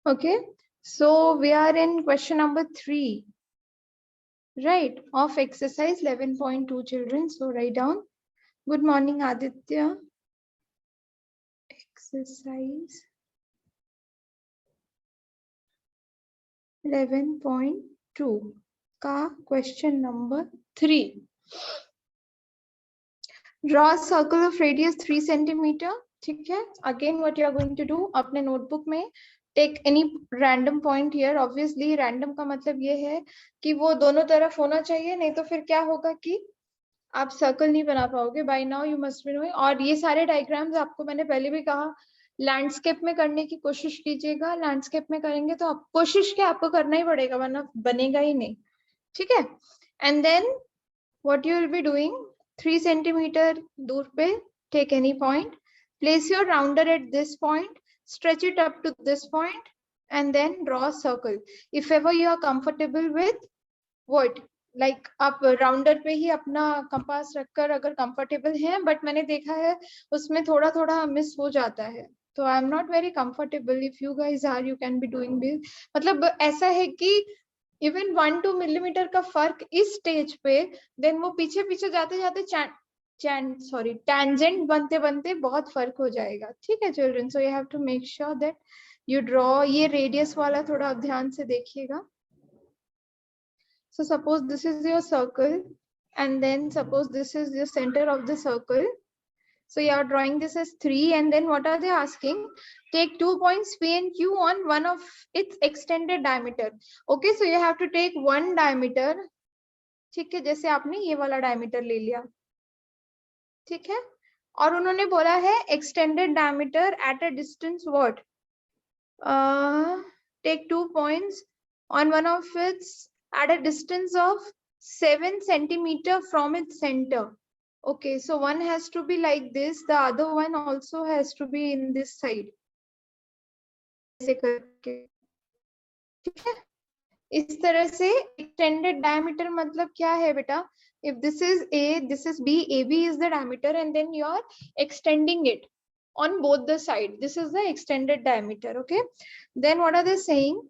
Okay, so we are in question number 3, right, of exercise 11.2 children. So write down. Good morning, Aditya. Exercise 11.2 का question number 3. Draw a circle of radius 3 centimeter. ठीक है. Again, what you are going to do, अपने notebook में take any random point here. Obviously, random का मतलब ये है कि वो दोनों तरफ होना चाहिए, नहीं तो फिर क्या होगा कि आप सर्कल नहीं बना पाओगे. By now you must be knowing. और ये सारे डायग्राम्स आपको मैंने पहले भी कहा, लैंडस्केप में करने की कोशिश कीजिएगा. लैंडस्केप में करेंगे तो आप कोशिश क्या आपको करना ही पड़ेगा, वरना बनेगा ही नहीं. ठीक है. And then what you will be doing, 3 centimetre दूर पे take any point, place your rounder at this point, stretch it up to this point, and then draw a circle. If ever you are comfortable with what, like आप rounder पे ही अपना compass रखकर अगर comfortable हैं, but मैंने देखा है उसमें थोड़ा थोड़ा मिस हो जाता है, तो I am not very comfortable. If you guys are, you can be doing this. मतलब ऐसा है कि इवन 1-2 मिलीमीटर का फर्क इस स्टेज पे, देन वो पीछे पीछे जाते जाते टैंजेंट बनते बनते बहुत फर्क हो जाएगा. ठीक है children. So you have to make sure that you draw. ये रेडियस वाला थोड़ा आप ध्यान से देखिएगा. So suppose this is your circle, and then suppose this is the center of the circle. So you are drawing this as 3, and then what are they asking? Take 2 points P and Q on one of its extended diameter. Okay, so you have to take one diameter. ठीक है, जैसे आपने ये वाला diameter ले लिया. ठीक है. और उन्होंने बोला है extended diameter at a distance what? Take 2 points on one of its at a distance of 7 centimeter from its center. Okay, so one has to be like this, the other one also has to be in this side. ऐसे करके. ठीक है. इस तरह से extended diameter मतलब क्या है बेटा? If this is A, this is B, AB is the diameter, and then you are extending it on both the sides. This is the extended diameter. Okay. Then what are they saying?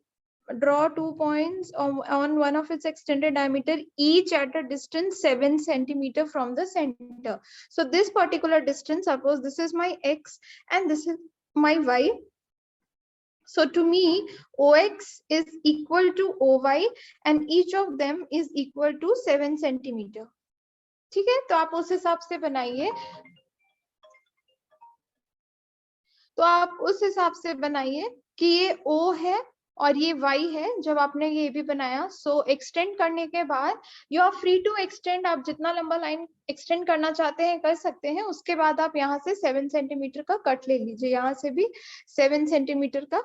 Draw 2 points on one of its extended diameter, each at a distance 7 centimeter from the center. So this particular distance, suppose this is my X and this is my Y. So to me, OX is equal to OY and each of them is equal to 7 centimeter. ठीक है. तो आप उस हिसाब से बनाइए. तो आप उस हिसाब से बनाइए कि ये O है और ये y है. जब आपने ये भी बनाया, सो एक्सटेंड करने के बाद you are free to extend. आप जितना लंबा लाइन एक्सटेंड करना चाहते हैं कर सकते हैं. उसके बाद आप यहाँ से 7 सेंटीमीटर का कट ले लीजिए, यहाँ से भी 7 सेंटीमीटर का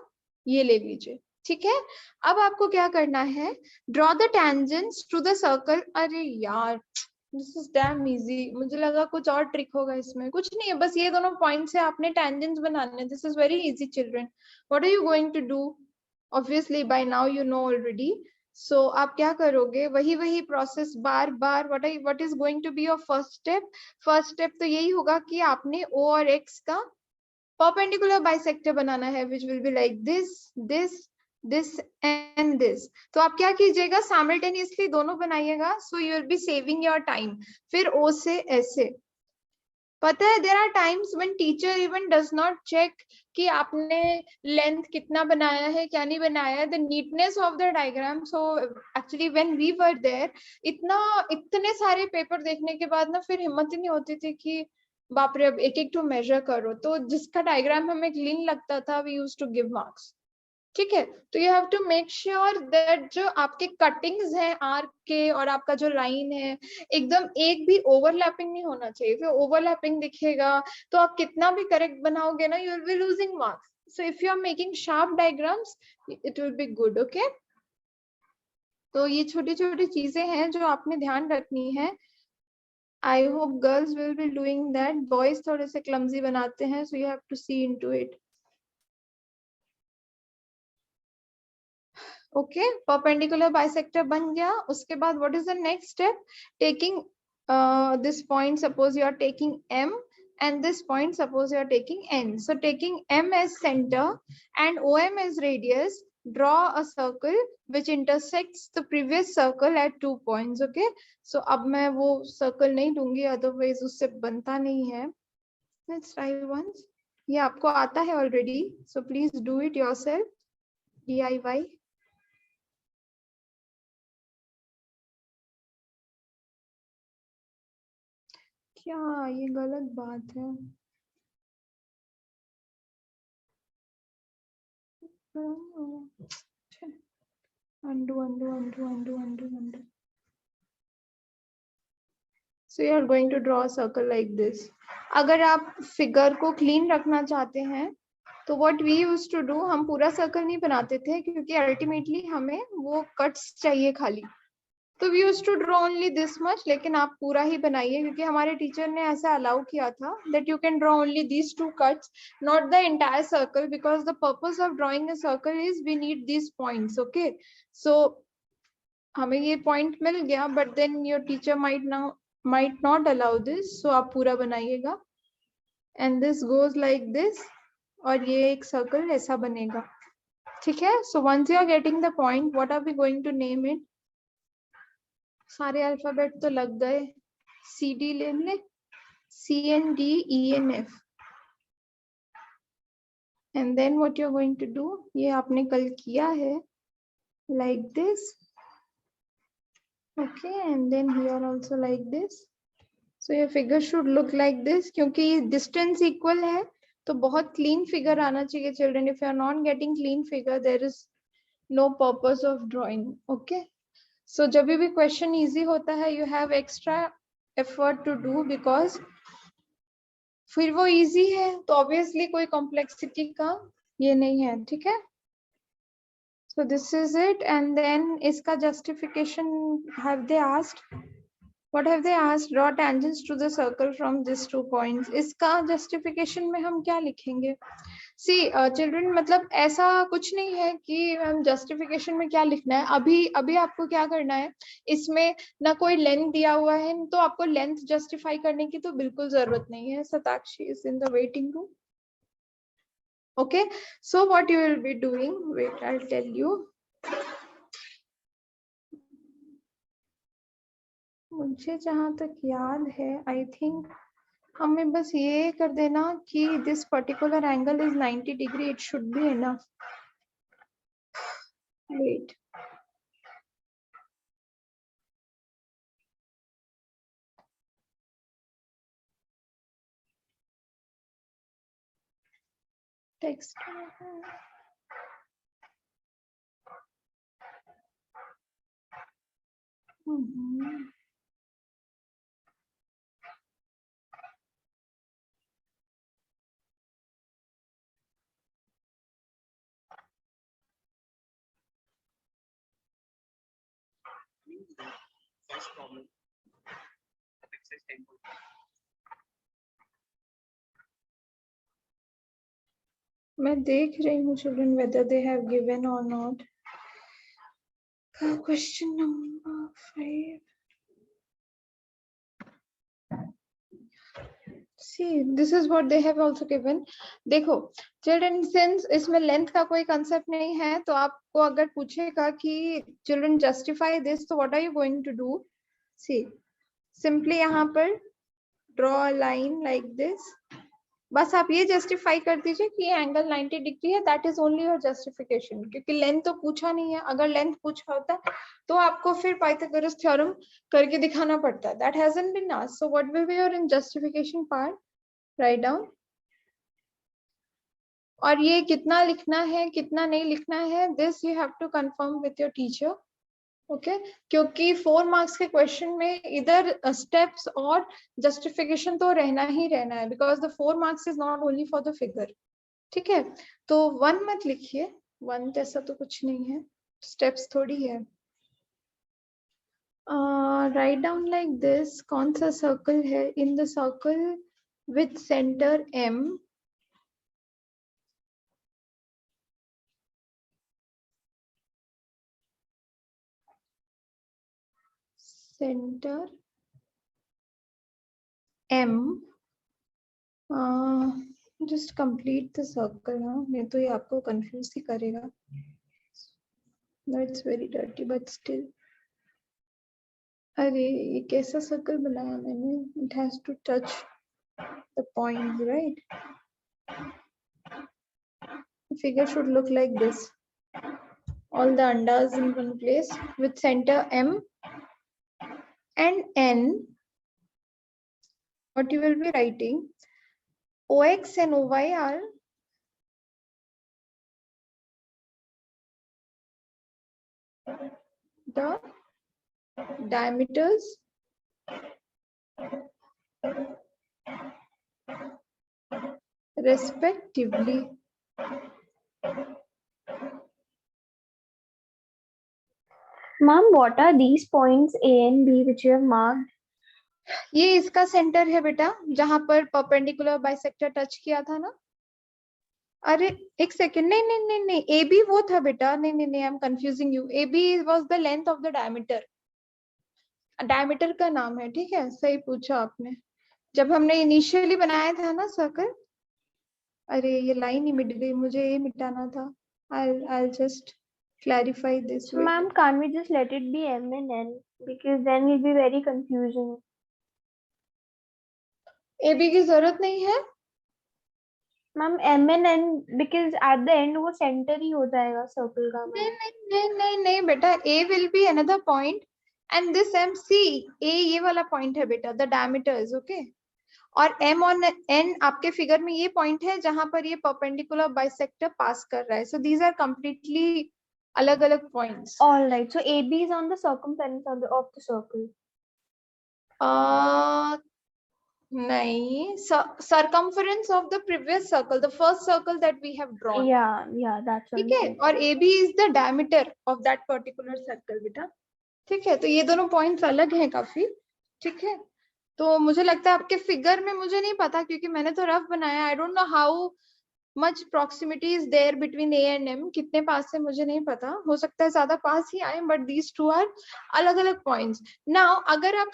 ये ले लीजिए. ठीक है. अब आपको क्या करना है, draw the tangents to the circle. अरे यार, दिस इज डैम इजी. मुझे लगा कुछ और ट्रिक होगा इसमें. कुछ नहीं है, बस ये दोनों पॉइंट से आपने टेंजेंट्स बनाने. This is very easy children. What are you going to do? Obviously by now you know already. So आप क्या करोगे, वही process bar bar. what is going to be your first step? First step तो यही होगा कि आपने O और X का perpendicular bisector बनाना है, which will be like this and this. तो आप क्या कीजिएगा, simultaneously दोनों बनाइएगा. So you will be saving your time. फिर O से ऐसे. पता है, there are times when teacher even does not check कि आपने लेंथ कितना बनाया है क्या नहीं बनाया है, the neatness of the diagram. So actually when we were there, इतने सारे पेपर देखने के बाद ना फिर हिम्मत ही नहीं होती थी कि बाप रे अब एक एक टू मेजर करो. तो जिसका डायग्राम हमें क्लीन लगता था, we used to give marks. ठीक है. तो you have to make sure that जो आपके कटिंग्स हैं आर्क के और आपका जो लाइन है, एकदम एक भी ओवरलैपिंग नहीं होना चाहिए. फिर ओवरलैपिंग दिखेगा तो आप कितना भी करेक्ट बनाओगे ना, you will be losing marks. So if you are making sharp diagrams, it will be good. Okay. तो ये छोटी छोटी चीजें हैं जो आपने ध्यान रखनी है. I hope girls will be doing that. Boys थोड़े से क्लमजी बनाते हैं, so you have to see into it. Okay. Perpendicular bisector बन गया. उसके बाद what is the next step? Taking this point, suppose you are taking M, and this point, suppose you are taking N. So taking M as center and OM as radius, draw a circle which intersects the previous circle at 2 points. Okay, so अब मैं वो circle नहीं दूंगी, otherwise उससे बनता नहीं है. Let's try once. ये आपको आता है already, so please do it yourself. DIY. क्या ये गलत बात है? undo. So you are going to draw a circle like this. अगर आप फिगर को क्लीन रखना चाहते हैं तो what we used to do, हम पूरा सर्कल नहीं बनाते थे क्योंकि अल्टीमेटली हमें वो कट्स चाहिए खाली, तो we used to draw only this much. लेकिन आप पूरा ही बनाइए क्योंकि हमारे टीचर ने ऐसा अलाउ किया था that you can draw only these 2 cuts, not the entire circle, because the purpose of drawing a circle is we need these points. Okay, so हमें ये point मिल गया, but then your teacher might not allow this, so आप पूरा बनाइएगा and this goes like this और ये एक circle ऐसा बनेगा. ठीक है, so once you are getting the point, what are we going to name it? सारे अल्फाबेट तो लग गए, CD ले ले, CNDENF, and then what you're going to do, ये आपने कल किया है, like this. Okay, and then here also like this. So your figure should look like this. क्योंकि distance equal है तो बहुत clean figure आना चाहिए children. If you are not getting clean figure, there is no purpose of drawing. Okay, so जब भी question easy होता है, you have extra effort to do because फिर वो easy है तो obviously कोई complexity का ये नहीं है. ठीक है, so this is it. And then इसका justification have they asked? What have they asked? Draw tangents to the circle from these 2 points. इसका justification में हम क्या लिखेंगे? See, children, मतलब ऐसा कुछ नहीं है कि हम justification में क्या लिखना है. अभी आपको क्या करना है, इसमें ना कोई length दिया हुआ है तो आपको length justify करने की तो बिल्कुल जरूरत नहीं है. Satakshi is in the waiting room. Okay, so what you will be doing? Wait, I'll tell you. मुझे जहां तक याद है, I think हमें बस ये कर देना कि this particular angle is 90 degree. It should be enough. Wait. Text. First problem. Exercise 10. मैं देख रही हूँ children whether they have given or not. Question number 5. See, this is what they have also given. देखो children, since इसमें length का कोई concept नहीं है तो आपको अगर पूछेगा कि children justify this, तो what are you going to do? See, simply यहाँ पर draw a line like this. बस आप ये जस्टिफाई कर दीजिए कि ये एंगल 90 डिग्री है. That is only your justification, क्योंकि लेंथ तो पूछा नहीं है. अगर लेंथ पूछा होता तो आपको फिर पाइथागोरस थ्योरम करके दिखाना पड़ता. That hasn't been asked. So what will be your in justification part? Write down. और ये कितना लिखना है कितना नहीं लिखना है, this you have to confirm with your teacher. Okay, क्योंकि 4 मार्क्स के क्वेश्चन में इधर स्टेप्स और जस्टिफिकेशन तो रहना ही रहना है, because the 4 marks is not only for the figure. ठीक है, तो 1 मत लिखिए. 1 ऐसा तो कुछ नहीं है, स्टेप्स थोड़ी है. Write down like this. कौन सा सर्कल है? In the circle with centre M, center M just complete the circle. हाँ, नहीं तो ये आपको कंफ्यूज ही करेगा। That's very dirty but still. अरे ये कैसा सर्कल बनाया मैंने? It has to touch the point, right? Figure should look like this. All the andas in one place with center M and N. What you will be writing? OX and OY are the diameters respectively. Ma'am, what are these points A and B which you have marked? ये इसका centre है बेटा, जहां पर perpendicular bisector touch किया था ना। अरे एक सेकेंड, नहीं नहीं नहीं नहीं, ए बी वो था बेटा। नहीं नहीं नहीं, I am confusing you. A B was the length of the diameter. Diameter का नाम है, ठीक है, सही पूछा आपने। जब हमने इनिशियली बनाया था ना सर्कल। अरे ये लाइन ही मिट गई, मुझे ये मिटाना था। I'll just clarify this. So, ma'am, can't we just let it be M and N? Because then it'll be very confusing. AB की जरूरत नहीं है ma'am, M and N because at the end वो center ही हो जाएगा circle का। नहीं नहीं नहीं नहीं नहीं बेटा, A will be another point and this MC, A ये वाला point है बेटा, the diameter is okay। और M और N आपके फिगर में ये पॉइंट है जहां पर ये परपेंडिकुलर बाइसेक्टर पास कर रहा है। सो दीज आर कंप्लीटली अलग अलग points. All right, so AB is on the circumference of the circle. नहीं, circumference of the previous circle, the first circle that we have drawn। Yeah, that's ठीक है, और AB is the diameter of that particular circle बेटा। ठीक है, तो ये दोनों पॉइंट्स अलग हैं काफी। ठीक है, तो मुझे लगता है आपके फिगर में, मुझे नहीं पता क्योंकि मैंने तो रफ बनाया। I don't know how much proximity is there between A and M. कितने पास है मुझे नहीं पता, हो सकता है ज्यादा पास ही आए, बट दीज टू आर अलग अलग पॉइंट्स। नाउ अगर आप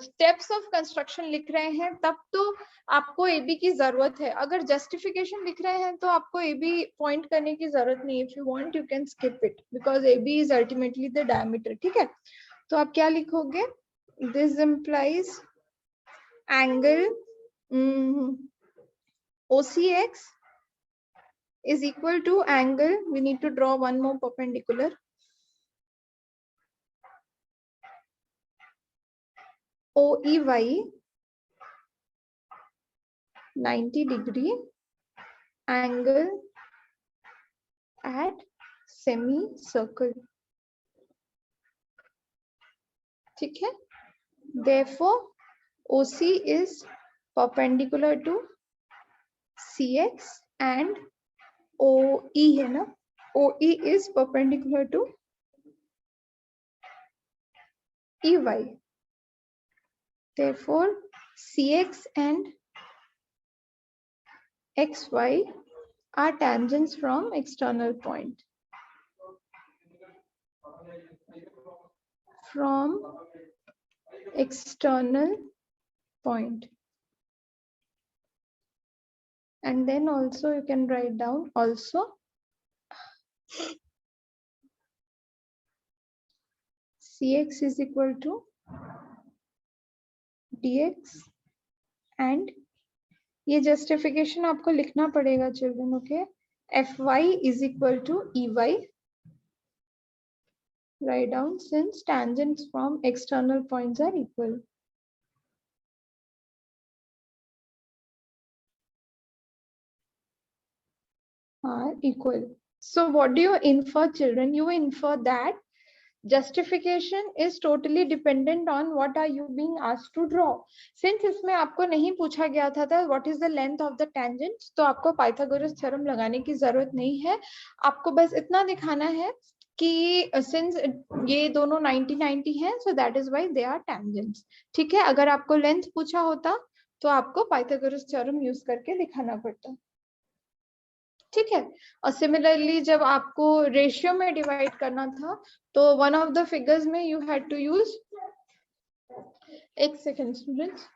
स्टेप्स ऑफ कंस्ट्रक्शन लिख रहे हैं तब तो आपको AB की जरूरत है। अगर जस्टिफिकेशन लिख रहे हैं तो आपको AB पॉइंट करने की जरूरत नहीं है। If you want you can skip it because AB is ultimately the diameter. ठीक है, तो आप क्या लिखोगे? This implies angle OCX is equal to angle, we need to draw one more perpendicular, OEY 90 degree angle at semicircle। ठीक है, therefore OC is perpendicular to CX and OE है ना, OE is perpendicular to EY। Therefore CX and XY are tangents from external point। From external point, and then also you can write down also CX is equal to DX and ये justification आपको लिखना पड़ेगा children. Okay, FY is equal to EY। Write down since tangents from external points are equal। Are equal। So what do you infer children? You infer that justification is totally dependent on what are you being asked to draw। Since इसमें आपको नहीं पूछा गया था what is the length of the tangent, तो आपको Pythagoras theorem लगाने की जरूरत नहीं है। आपको बस इतना दिखाना है कि since ये दोनों 90-90 हैं, so that is why they are tangents। ठीक है, अगर आपको लेंथ पूछा होता तो आपको पाइथागोरस थ्योरम यूज करके दिखाना पड़ता। ठीक है, और सिमिलरली जब आपको रेशियो में डिवाइड करना था तो वन ऑफ द फिगर्स में यू हैड टू यूज, एक सेकेंड स्टूडेंट्स,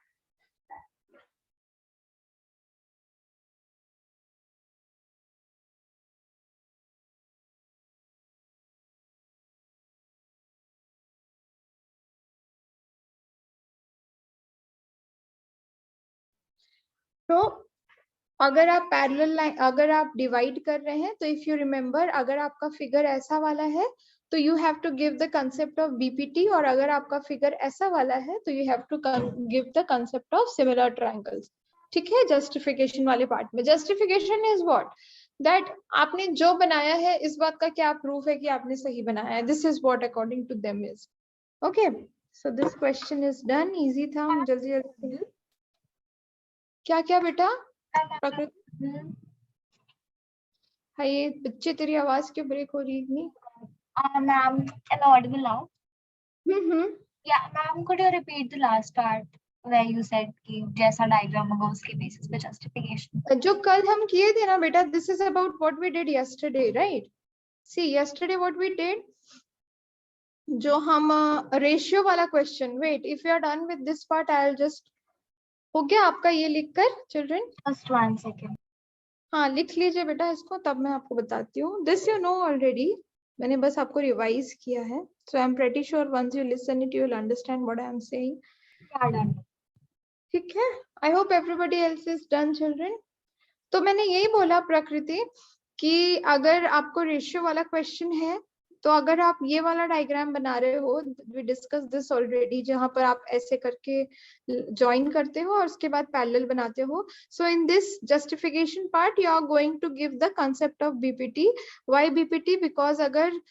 तो अगर आप पैरेलल लाइन, अगर आप डिवाइड कर रहे हैं, तो इफ यू रिमेम्बर, अगर आपका फिगर ऐसा वाला है तो you have to give the concept of BPT, और अगर आपका फिगर ऐसा वाला है तो you have to give the concept of similar triangles. ठीक है, जस्टिफिकेशन वाले पार्ट में। जस्टिफिकेशन इज व्हाट, दैट आपने जो बनाया है इस बात का क्या प्रूफ है कि आपने सही बनाया है। This is what according to them is. Okay, so this question is done, easy था, हम जल्दी जल्दी। क्या क्या बेटा? प्रकृति, हाँ ये बच्चे, तेरी आवाज क्यों ब्रेक हो रही है इतनी? Ma'am, am I audible now? Hmm. Yeah, ma'am, could you repeat the last part where you said कि जैसा diagram होगा उसके basis पे justification? जो कल हम किए थे ना बेटा, this is about what we did yesterday, right? See yesterday what we did, जो हम रेशियो वाला question, wait, if you are done with this part I will just, हो गया आपका ये लिखकर चिल्ड्रन? Just 1 second. हाँ लिख लीजिए बेटा इसको, तब मैं आपको बताती हूँ। दिस यू नो ऑलरेडी, मैंने बस आपको रिवाइज किया है। So I am pretty sure once you listen it you will understand what I am saying. Yeah, done. ठीक है, I hope everybody else is done children. तो मैंने यही बोला प्रकृति कि अगर आपको रेशियो वाला क्वेश्चन है, तो अगर आप ये वाला डायग्राम बना रहे हो, वी डिस्कस दिस ऑलरेडी, जहां पर आप ऐसे करके ज्वाइन करते हो और उसके बाद पैरेलल बनाते हो। So in this justification part you are going to give the concept of BPT. Why BPT? Because अगर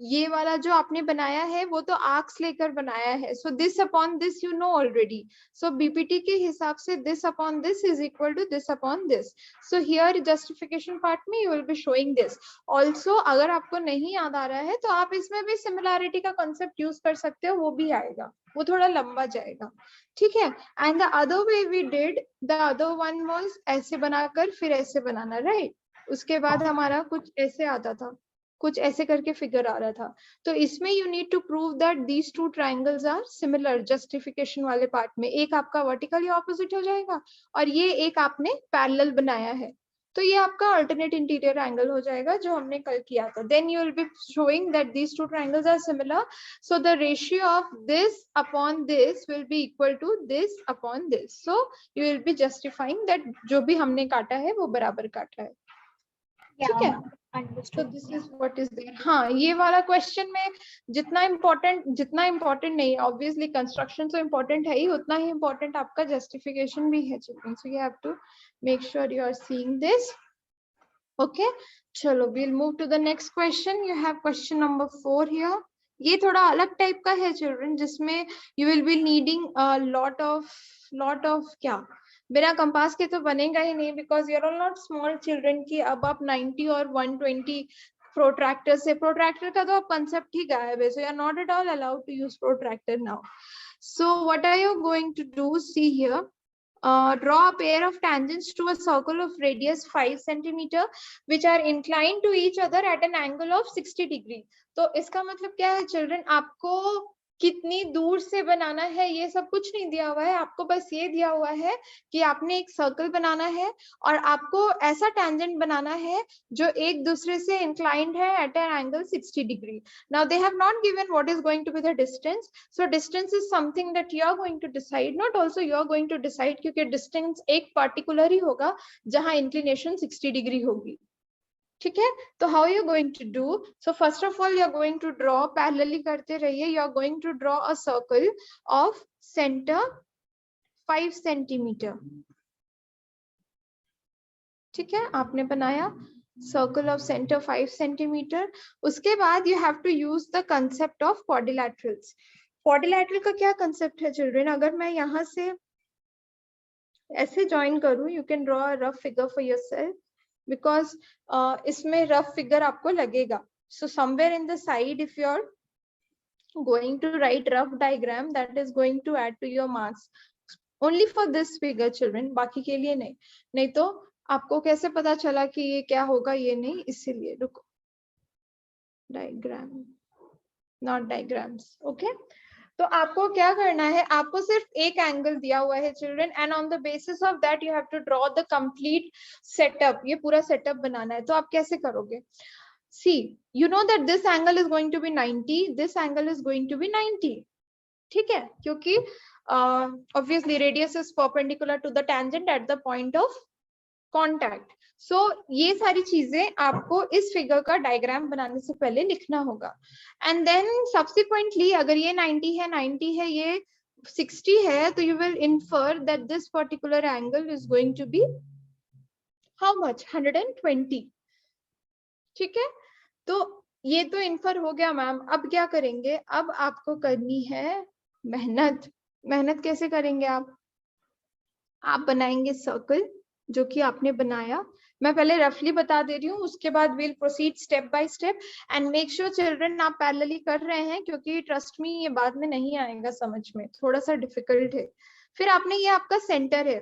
ये वाला जो आपने बनाया है वो तो आर्क्स लेकर बनाया है, so this upon this you know already. So BPT के हिसाब से this upon this is equal to this upon this. So here justification part में you will be showing this also. अगर आपको नहीं याद आ रहा है तो आप इसमें भी सिमिलैरिटी का कंसेप्ट यूज कर सकते हो, वो भी आएगा, वो थोड़ा लंबा जाएगा। ठीक है, and the other way we did, the other one was ऐसे बनाकर फिर ऐसे बनाना, राइट? उसके बाद हमारा कुछ ऐसे आता था, कुछ ऐसे करके फिगर आ रहा था। तो इसमें you need to prove that these two triangles are similar. Justification वाले पार्ट में एक आपका वर्टिकली ऑपोजिट हो जाएगा और ये एक आपने पैरेलल बनाया है, तो ये आपका अल्टरनेट इंटीरियर एंगल हो जाएगा जो हमने कल किया था। Then you will be showing that these two triangles are similar, so the ratio of this upon this will be equal to this upon this. So you will be justifying that जो भी हमने काटा है वो बराबर काटा है। ठीक है, तो this is what is there. हाँ, ये वाला क्वेश्चन में जितना इम्पोर्टेंट नहीं, ऑब्वियसली कंस्ट्रक्शन तो इम्पोर्टेंट है ही, उतना ही इम्पोर्टेंट आपका जस्टिफिकेशन भी है children. So you have to make sure you are seeing this. Okay, चलो we'll move to the next question. You have question number 4 here. ये थोड़ा अलग टाइप का है चिल्ड्रन, जिसमें you will be needing lot of क्या, बिना compass के तो बनेगा ही नहीं, because you're all not small children की अब आप 90 और 120 प्रोट्रैक्टर से, प्रोट्रैक्टर का तो आप कंसेप्ट ही गायब है, so you are not at all allowed to use protractor now. So what are you going to do, see here, draw a pair of tangents to a circle of radius 5 centimeter which are inclined to each other at an angle of 60 degree। तो इसका मतलब क्या है children, आपको कितनी दूर से बनाना है ये सब कुछ नहीं दिया हुआ है, आपको बस ये दिया हुआ है कि आपने एक सर्कल बनाना है और आपको ऐसा टेंजेंट बनाना है जो एक दूसरे से इंक्लाइंड है at an angle 60 degree. Now they have not given what is going to be the distance, so distance is something that you are going to decide, not also you are going to decide, क्योंकि distance एक particular ही होगा जहां inclination 60 degree होगी। ठीक है, तो how you going to do, so first of all you are going to draw, parallelly करते रहिए, you are going to draw a circle of centre 5 centimetre. ठीक है, आपने बनाया सर्कल ऑफ सेंटर 5 सेंटीमीटर। उसके बाद you have to use the concept of quadrilaterals. Quadrilateral का क्या कंसेप्ट है चिल्ड्रन, अगर मैं यहाँ से ऐसे ज्वाइन करूं, you can draw a rough figure for yourself, because इसमें रफ फिगर आपको लगेगा। So somewhere in the side if you are going to write rough diagram, that is going to add to your marks only for this figure children, बाकी के लिए नहीं तो आपको कैसे पता चला कि ये क्या होगा, ये नहीं, इसीलिए रुको, डायग्राम नॉट डायग्राम्स। ओके, तो आपको क्या करना है, आपको सिर्फ एक एंगल दिया हुआ है children, and on the basis of that you have to draw the complete setup. ये पूरा सेटअप बनाना है, तो आप कैसे करोगे, see you know that this angle is going to be 90, this angle is going to be 90, ठीक है, क्योंकि obviously radius is perpendicular to the tangent at the point of contact. So ये सारी चीजें आपको इस फिगर का डायग्राम बनाने से पहले लिखना होगा। एंड देन सब्सिक्वेंटली अगर ये 90 है, 90 है, ये 60 है, तो you will infer that this particular angle is going to be how much, 120। ठीक है, तो ये तो इन्फर हो गया मैम। अब क्या करेंगे, अब आपको करनी है मेहनत। मेहनत कैसे करेंगे आप बनाएंगे सर्कल जो कि आपने बनाया। मैं पहले रफली बता दे रही हूँ, उसके बाद will proceed step by step. And make sure children आप पैरेलली कर रहे हैं, क्योंकि ट्रस्ट मी ये बाद में नहीं आएगा समझ में, थोड़ा सा डिफिकल्ट है। फिर आपने, ये आपका सेंटर है,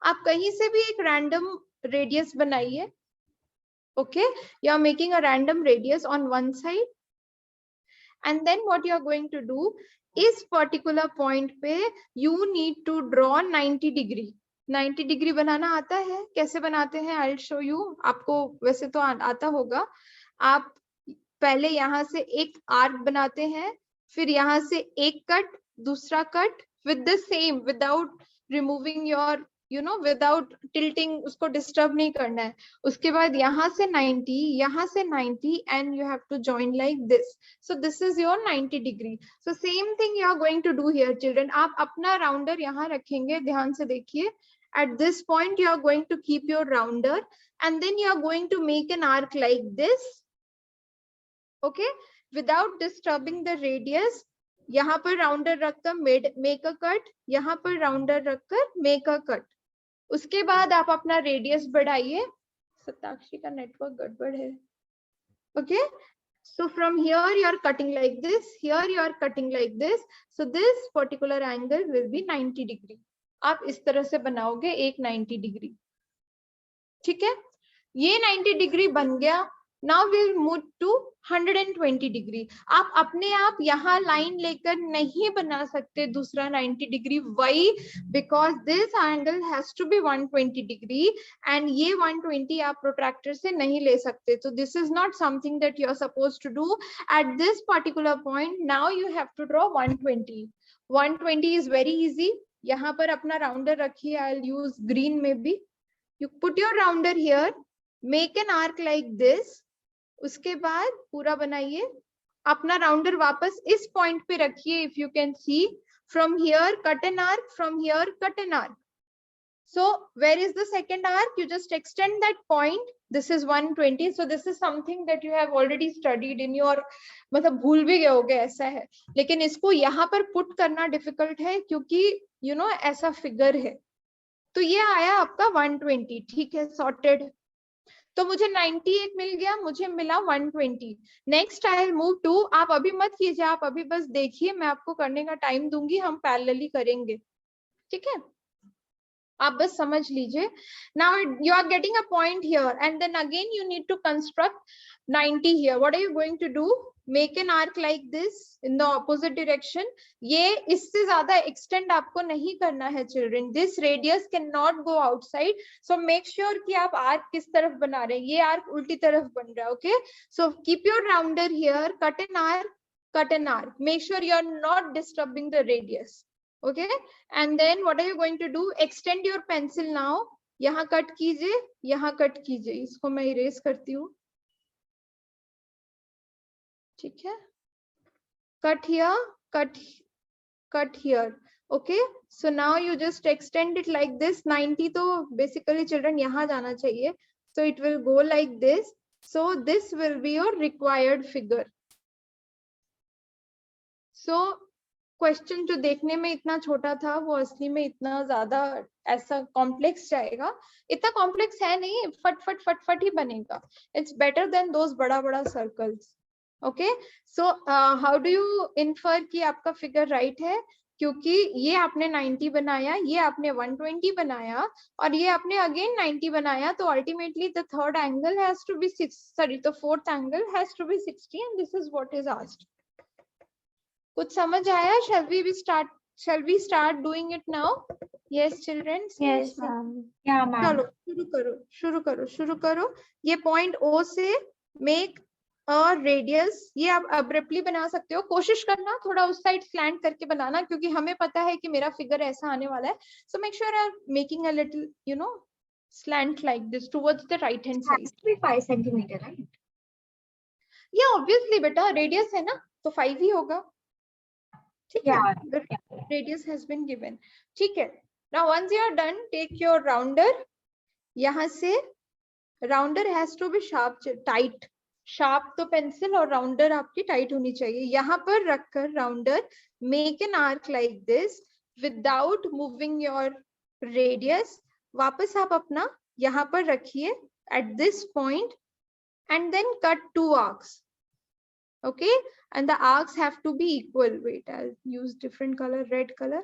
आप कहीं से भी एक रैंडम रेडियस बनाइए। Okay, you are making a random radius on one side, and then what you are going to do, इस पर्टिकुलर पॉइंट पे you need to draw 90 degree. 90 degree बनाना आता है? कैसे बनाते हैं, आई विल शो यू। आपको वैसे तो आता होगा। आप पहले यहाँ से एक आर्क बनाते हैं, फिर यहाँ से एक कट, दूसरा cut with the same, without removing your without tilting, उसको डिस्टर्ब नहीं करना है। उसके बाद यहाँ से 90, यहाँ से 90, and you have to join like this. So this is your 90 degree. So same thing you are going to do here children. आप अपना राउंडर यहाँ रखेंगे, ध्यान से देखिए। At this point you are going to keep your rounder, and then you are going to make an arc like this, okay, without disturbing the radius. यहाँ पर rounder रखकर make a cut, यहाँ पर राउंडर रखकर make a cut। उसके बाद आप अपना रेडियस बढ़ाइए। सताक्षी का नेटवर्क गड़बड़ है। okay, so from here you are cutting like this, here you are cutting like this, so this particular angle will be 90 degree। आप इस तरह से बनाओगे एक 90 डिग्री। ठीक है, ये 90 डिग्री बन गया। Now will move to 120 degree. आप अपने आप यहाँ लाइन लेकर नहीं बना सकते दूसरा 90 degree. Why? Because this angle has to be 120 degree, and ये 120 आप प्रोट्रैक्टर से नहीं ले सकते। तो this is not something that you are suppose to do at this particular point. Now you have to draw 120। 120 is very easy. यहाँ पर अपना राउंडर रखिए, आई विल यूज ग्रीन में भी। You put your rounder here, make an arc like this. उसके बाद पूरा बनाइए। अपना राउंडर वापस इस पॉइंट पे रखिए। If you can see, from here cut an arc, from here cut an arc. So where is the second arc? You just extend that point. This is 120. So this is something that you have already studied in your, मतलब भूल भी गए होगे ऐसा है। लेकिन इसको यहाँ पर पुट करना डिफिकल्ट है, क्योंकि ऐसा फिगर है। तो ये आया आपका 120। ठीक है, सॉर्टेड। तो मुझे 98 मिल गया, मुझे मिला 120। Next I will move to, आप अभी मत कीजिए, आप अभी बस देखिए, मैं आपको करने का टाइम दूंगी, हम पैरेलली करेंगे। ठीक है, आप बस समझ लीजिए। Now you are getting a point here, and then again you need to construct 90 here. What are you going to do? Make an arc like this in the opposite direction. ये इससे ज्यादा extend आपको नहीं करना है children. This radius cannot go outside. So make sure कि आप arc किस तरफ बना रहे हैं। ये arc उल्टी तरफ बन रहा है। Okay? So keep your rounder here. Cut an arc. Cut an arc. Make sure you are not disturbing the radius. Okay, and then what are you going to do? Extend your pencil now. यहाँ cut कीजिए, यहाँ cut कीजिए। इसको मैं erase करती हूँ। ठीक है, cut here, cut here. Okay, so now you just extend it like this. 90 तो basically children यहाँ जाना चाहिए, so it will go like this. So this will be your required figure. So question जो देखने में इतना छोटा था, वो असली में इतना ज्यादा ऐसा कॉम्प्लेक्स जाएगा। इतना कॉम्प्लेक्स है नहीं, फट फट फट फट ही बनेगा। इट्स बेटर देन दोस बड़ा बड़ा circles. Okay, so how do you infer कि आपका फिगर राइट है? क्योंकि ये आपने 90 बनाया, ये आपने 120 बनाया, और ये आपने अगेन 90 बनाया, तो ultimately the third angle has to be 6, sorry the fourth angle has to be 60, and this is what is asked. कुछ समझ आया? Shall we start doing it now? Yes children? Yes ma'am. Yeah, ma'am. चलो शुरू करो। ये point O से make radius, ये आप अब्रप्टली बना सकते हो, कोशिश करना थोड़ा उस साइड स्लैंट करके बनाना, क्योंकि हमें पता है कि मेरा फिगर ऐसा आने वाला है. So make sure are making a little slant like this towards the right hand It side. has to be 5 centimeter, right? Yeah, obviously बेटा रेडियस है ना, तो 5 ही होगा. ठीक है, Yeah. the radius has been given. ठीक है. Now once you are done, take your rounder. यहाँ से rounder has to be sharp, tight. Sharp तो pencil और rounder आपकी tight होनी चाहिए. यहाँ पर रखकर rounder make an arc like this without moving your radius. वापस आप अपना यहाँ पर रखिए at this point and then cut 2 arcs. Okay, and the arcs have to be equal. Wait, I'll use different color, red color.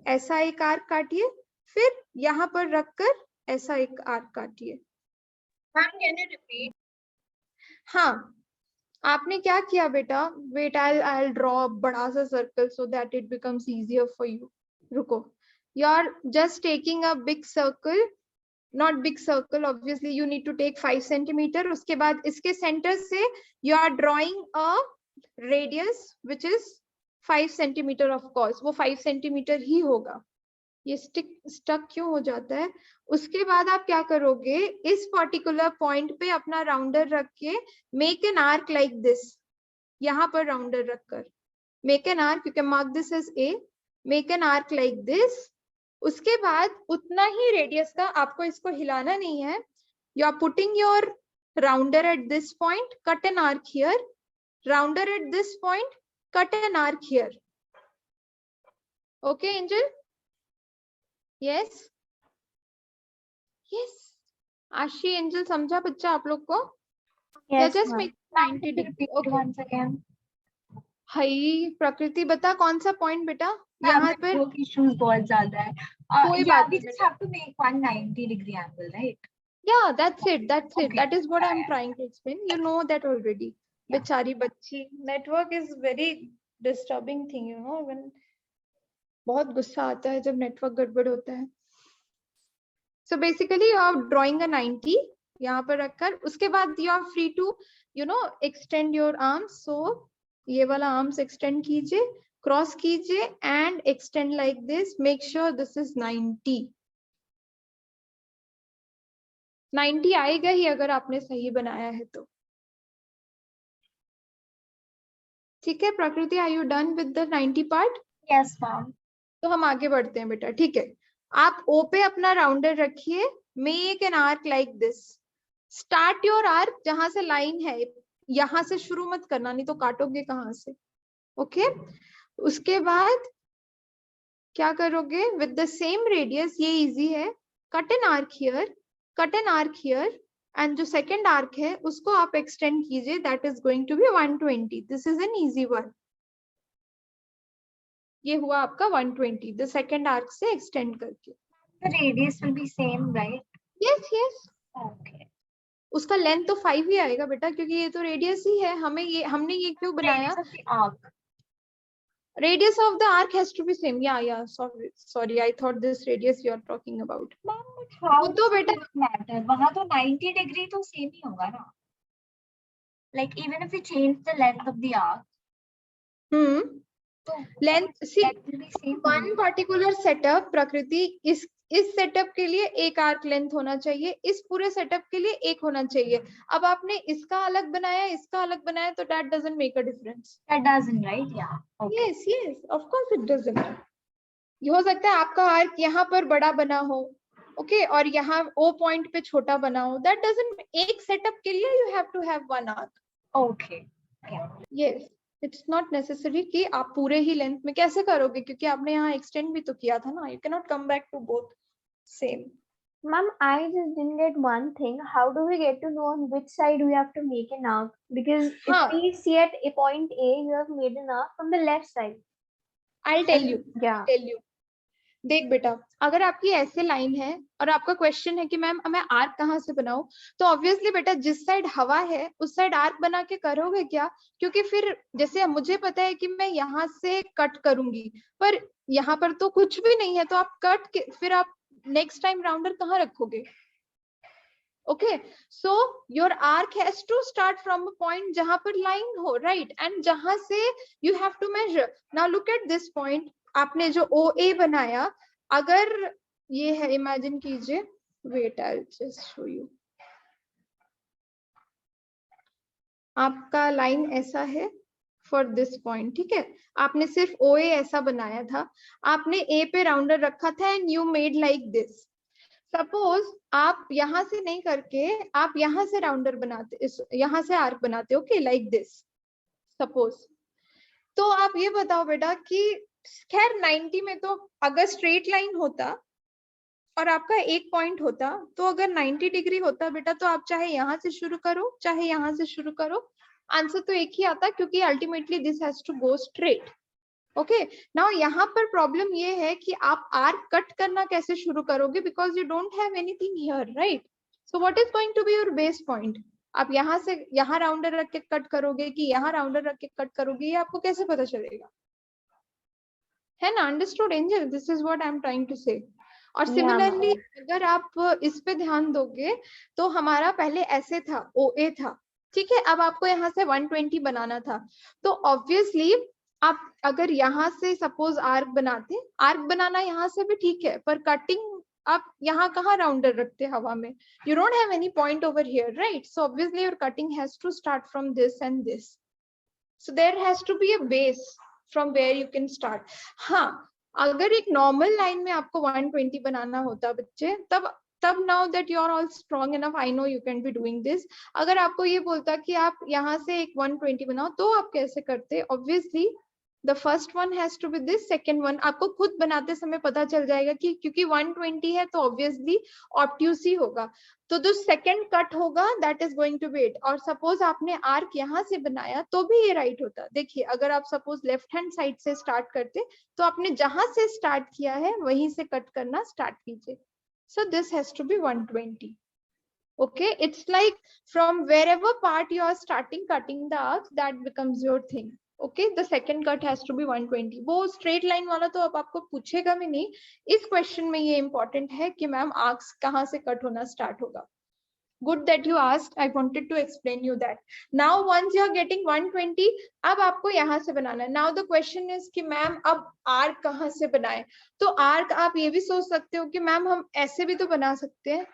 ऐसा एक arc काटिए, फिर यहाँ पर रखकर ऐसा एक आर्क काटिए. Can you repeat? हाँ, आपने क्या किया बेटा? Wait, I'll draw a बड़ा सा circle so that it becomes easier for you. रुको. You're just taking a big circle, not big circle. Obviously, you need to take 5 centimeter. उसके बाद इसके center से you are drawing a radius which is 5 centimeter. Of course, वो 5 centimeter ही होगा. ये stuck क्यों हो जाता है? उसके बाद आप क्या करोगे? इस particular point पे अपना राउंडर रख के make an arc like this. यहाँ पर राउंडर रखकर make an arc. You can mark this as A. Make an arc like this. उसके बाद उतना ही रेडियस का, आपको इसको हिलाना नहीं है. You are putting your rounder at this point. Cut an arc here. Rounder at this point. Cut an arc here. Okay, Angel? Yes. Yes. आशी, एंजल समझा बच्चा आप लोग को? Yes, just ma'am. make 90 degree. Repeat Okay. once again. High प्रकृति बता कौन सा पॉइंट बेटा? यहाँ पर network issues बहुत ज्यादा है. कोई Yeah, बात we नहीं just बेटा. have to make 190 degree angle, right? Yeah, that's it. That's it. Okay. That is what I'm Yeah. trying to explain. You know that already. Yeah. बेचारी बच्ची. Network is very disturbing thing, you know. When बहुत गुस्सा आता है जब network गड़बड़ होता है. So basically you are drawing a 90 यहाँ पर रखकर. उसके बाद you are free to extend your arms. So ये वाला arms extend कीजिए, cross कीजिए and extend like this. Make sure this is 90. 90 आएगा ही अगर आपने सही बनाया है तो. ठीक है प्रकृति, are you done with the 90 part? Yes, ma'am. तो हम आगे बढ़ते हैं बेटा. ठीक है, आप O पे अपना राउंडर रखिए. Make an arc like this. Start your arc जहां से लाइन है, यहां से शुरू मत करना, नहीं तो काटोगे कहां से. ओके, उसके बाद क्या करोगे? With the same radius, ये इजी है. Cut an arc here, cut an arc here, and जो second arc है उसको आप extend कीजिए. That is going to be 120. This is an easy one. ये हुआ आपका 120. The second arc से extend करके. The radius will be same, right? Yes, yes. Okay. उसका लेंथ तो 5 ही आएगा बेटा, क्योंकि ये तो रेडियस ही है. हमने ये क्यों बनाया? Radius of the arc. Radius of the arc has to be same. Yeah. Sorry. I thought this radius you are talking about. Ma'am, but how वो तो does बेटा it matter? वहाँ तो 90 degree तो same ही होगा ना? Like even if we change the length of the arc, तो length. See, length will be same. one particular setup प्रकृति इस सेटअप के लिए एक आर्क लेंथ होना चाहिए, इस पूरे सेटअप के लिए एक होना चाहिए. अब आपने इसका अलग बनाया, इसका अलग बनाया, तो that doesn't make a difference. That doesn't, right? Yeah. Okay. Yes, of course it doesn't. ये हो सकता है आपका आर्क यहाँ पर बड़ा बना हो, ओके, और यहाँ O पॉइंट पे छोटा बना हो. That doesn't. एक सेटअप के लिए you have to have one arc. Okay. Yeah. Yes, it's not necessary कि आप पूरे ही लेंथ में कैसे करोगे, क्योंकि आपने यहाँ एक्सटेंड भी तो किया था ना. You cannot come back to both same. Ma'am, I just didn't get one thing. How do we get to know on which side we have to make an arc? Because if we see at a point A, you have made an arc from the left side. I'll tell you. Yeah. देख बेटा, अगर आपकी ऐसे line है और आपका question है कि मैम मैं आर्क कहाँ से बनाऊं, तो ऑब्वियसली बेटा जिस साइड हवा है उस साइड आर्क बना के करोगे क्या? क्योंकि फिर जैसे मुझे पता है कि मैं यहाँ से कट करूंगी, पर यहाँ पर तो कुछ भी नहीं है, तो आप कट के फिर आप नेक्स्ट टाइम राउंडर कहाँ रखोगे? Okay, so your arc has to start from a point जहां पर line हो, right? And जहां से you have to measure. Now look at this point. आपने जो OA बनाया, अगर ये है, imagine कीजिए, wait, I'll just show you. आपका लाइन ऐसा है फॉर दिस पॉइंट, ठीक है? आपने सिर्फ OA ऐसा बनाया था, आपने A पे राउंडर रखा था and you made like this. Suppose आप यहां से नहीं करके आप यहां से राउंडर बनाते, यहां से आर्क बनाते, ओके, लाइक दिस सपोज. तो आप ये बताओ बेटा कि खैर 90 में तो अगर स्ट्रेट लाइन होता और आपका एक पॉइंट होता, तो अगर 90 डिग्री होता बेटा, तो आप चाहे यहां से शुरू करो चाहे यहां से शुरू करो, आंसर तो एक ही आता, क्योंकि ultimately this has to go straight. Okay, now यहाँ पर प्रॉब्लम ये है कि आप आर्क कट करना कैसे शुरू करोगे, because you don't have anything here, right? So what is going to be your base point? आप यहाँ से यहाँ राउंडर रख के कट करोगे कि यहाँ राउंडर रख के कट करोगे, ये आपको कैसे पता चलेगा? है ना? Understood Angel? This is what I am trying to say. और सिमिलरली अगर आप इस पे ध्यान दोगे तो हमारा पहले ऐसे था, OA था, ठीक है? अब आपको यहाँ से 120 बनाना था, तो ऑब्वियसली आप अगर यहाँ से सपोज आर्क बनाते, आर्क बनाना यहाँ से भी ठीक है, पर कटिंग आप यहाँ कहाँ राउंडर रखते हवा में? You don't have any point over here, right? So obviously your cutting has to start from this and this. So there has to be a base from where you can start. हाँ, अगर एक normal line में आपको 120 बनाना होता बच्चे, तब now that you are all strong enough, I know you can be doing this. अगर आपको ये बोलता कि आप यहाँ से एक 120 बनाओ, तो आप कैसे करते? Obviously the first one has to be this, second one आपको खुद बनाते समय पता चल जाएगा कि क्योंकि 120 है तो ऑब्वियसली ऑब्ट्यूस ही होगा, तो जो सेकेंड कट होगा that is going to be it. और सपोज आपने आर्क यहाँ से बनाया तो भी ये राइट होता. देखिए, अगर आप सपोज लेफ्ट हैंड साइड से स्टार्ट करते, तो आपने जहां से स्टार्ट किया है वहीं से कट करना स्टार्ट कीजिए. So this has to be 120. Okay, it's like from wherever part you are starting cutting the arcs, that becomes your thing. Okay, the second cut has to be 120. वो straight line वाला तो अब आपको पूछेगा भी नहीं. इस क्वेश्चन में ये important है कि मैम आर्क्स कहाँ से कट होना स्टार्ट होगा. Good that you asked. I wanted to explain you that. Now once you are getting 120, अब आपको यहाँ से बनाना है. Now the question is कि मैम अब आर्क कहाँ से बनाए? तो आर्क आप ये भी सोच सकते हो कि मैम हम ऐसे भी तो बना सकते हैं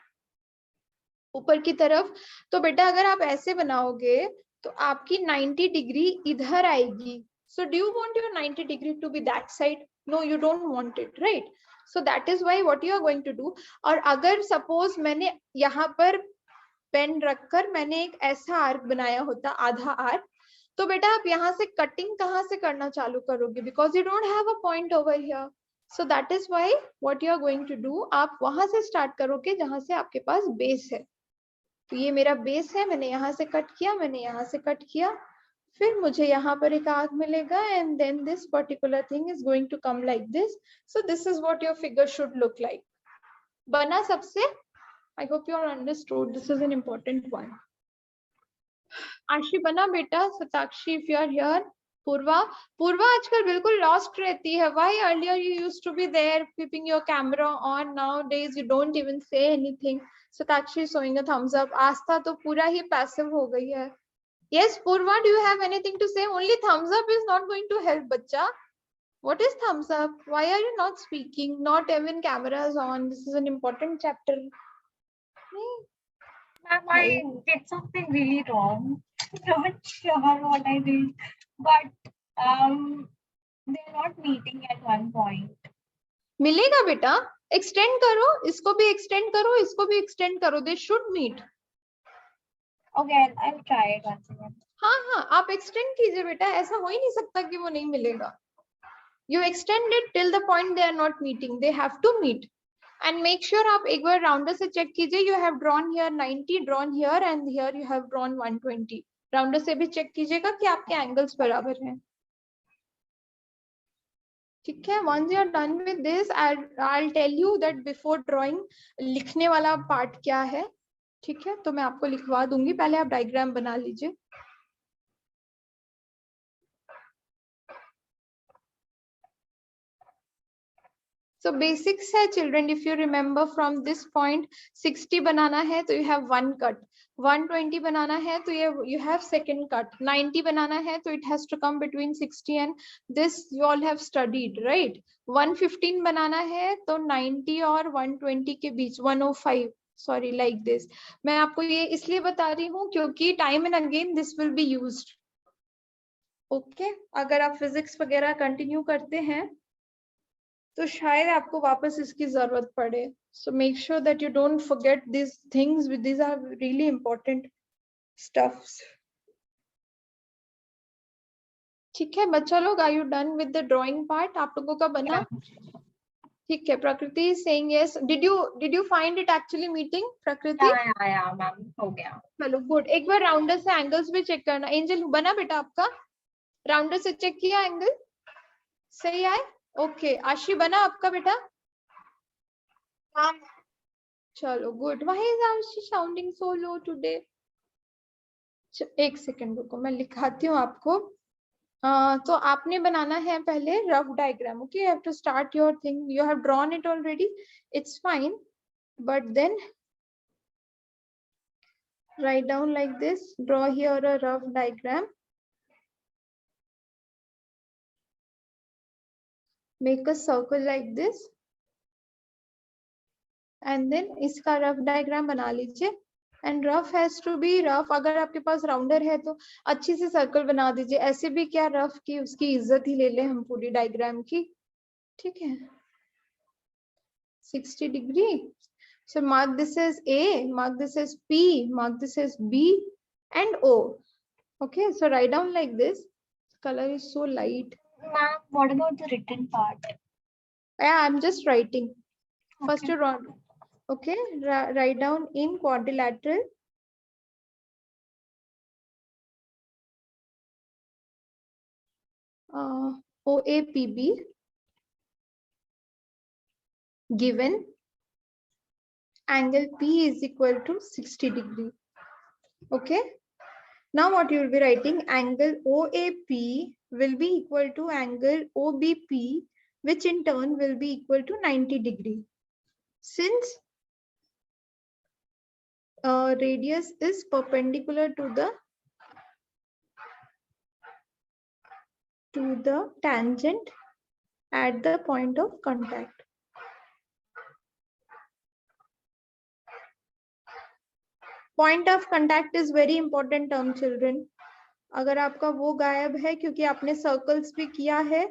ऊपर की तरफ. तो बेटा अगर आप ऐसे बनाओगे तो आपकी 90 डिग्री इधर आएगी. So do you want your 90 degree to be that side? No, you don't want it, right? So that is why what you are going to do. और अगर suppose मैंने यहाँ पर पेन रखकर मैंने एक ऐसा आर्क बनाया होता, आधा आर्क, तो बेटा आप यहाँ से कटिंग कहाँ से करना चालू करोगे? Because you don't have a point over here. So that is why what you are going to do, आप वहां से स्टार्ट करोगे जहां से आपके पास बेस है. तो ये मेरा बेस है, मैंने यहाँ से कट किया, मैंने यहाँ से कट किया, फिर मुझे यहाँ पर एक आर्क मिलेगा and then this particular thing is going to come like this. So this is what your figure should look like. बना सबसे? I hope you all understood. This is an important one. आशी बना बेटा? Satakshi, if you are here. पूर्वा आजकल बिल्कुल lost रहती है. Why earlier you used to be there keeping your camera on, nowadays you don't even say anything. Satakshi showing a thumbs up. आस्था तो पूरा ही passive हो गई है. Yes, Purva, do you have anything to say? Only thumbs up is not going to help, बच्चा. What is thumbs up? Why are you not speaking? Not even cameras on. This is an important chapter. Ma'am, I did something really wrong. Not sure what I did, but they're not meeting at one point. मिलेगा बेटा, extend करो, इसको भी extend करो, इसको भी extend करो, they should meet. Okay, I'll try it once again. हाँ, आप एक्सटेंड कीजिए बेटा, ऐसा हो ही नहीं सकता कि वो नहीं मिलेगा. You extend it till the point they are not meeting. They have to meet. And make sure आप एक बार राउंडर से चेक कीजिए. You have drawn here 90, drawn here, and here you have drawn 120. Rounder से भी check कीजिएगा कि आपके angles बराबर हैं. ठीक है? Once you are done with this, I'll tell you that before drawing लिखने वाला पार्ट क्या है. ठीक है? तो मैं आपको लिखवा दूंगी, पहले आप डायग्राम बना लीजिए. So basics है children, if you remember from this point 60 बनाना है तो you have one cut, 120 बनाना है तो you have second cut, 90 बनाना है तो it has to come between 60 and this you all have studied, right? 115 बनाना है तो 90 और 120 के बीच 105, sorry like this. मैं आपको ये इसलिए बता रही हूँ क्योंकि time and again this will be used. Okay? अगर आप physics वगैरह continue करते हैं तो शायद आपको वापस इसकी जरूरत पड़े. So make sure that you don't forget these things. These are really important stuffs. ठीक है बच्चा लोग, are you done with the drawing part? आप लोगों का बना? ठीक है. प्रकृति is saying yes. Did you find it actually meeting? प्रकृति? Yeah, मैम हो गया. चलो good. एक बार राउंडर से एंगल्स भी चेक करना. एंजल बना बेटा आपका? राउंडर से चेक किया एंगल? सही आए? ओके. आशी बना आपका बेटा? चलो good. Why is Ashi sounding so low today? एक सेकंड रुको, मैं लिखाती हूँ आपको. तो आपने बनाना है पहले rough diagram. Okay, you have to start your thing. You have drawn it already. It's fine, but then write down like this. Draw here a rough diagram. Make a circle like this. And then इसका rough diagram बना लीजिए. And rough has to be rough. अगर आपके पास rounder है तो अच्छी से circle बना दीजिए. ऐसे भी क्या रफ की उसकी इज्जत ही ले ले हम पूरी डायग्राम की. ठीक है. 60 degree. So mark this as A, mark this as P, mark this as B and O. Okay, so write down like this. Color is so light. Ma'am, what about the written part? Yeah, I'm just writing. Okay. First you write. Okay, write down in quadrilateral. OAPB given angle P is equal to 60 degree. Okay. Now what you will be writing, angle OAP will be equal to angle OBP, which in turn will be equal to 90 degree. Since radius is perpendicular to the tangent at the point of contact. Point of contact is very important term children. अगर आपका वो गायब है क्योंकि आपने circles भी किया है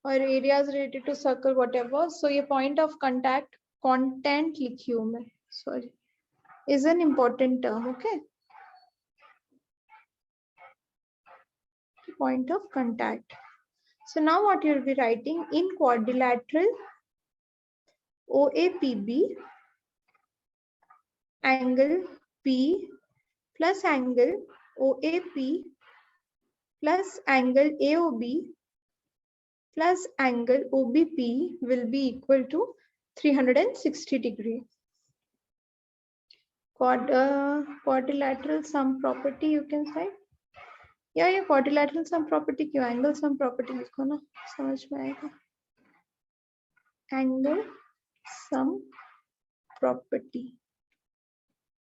और areas related to circle whatever, so ये point of contact content लिखी हूँ मैं, sorry, is an important term. Okay, point of contact. So now what you will be writing, in quadrilateral OAPB angle P plus angle OAP plus angle AOB plus angle OBP will be equal to 360 degree. Quadrilateral sum property you can say. या ये quadrilateral sum property क्यों, angle sum property लिखो ना, समझ में आएगा. Angle sum property.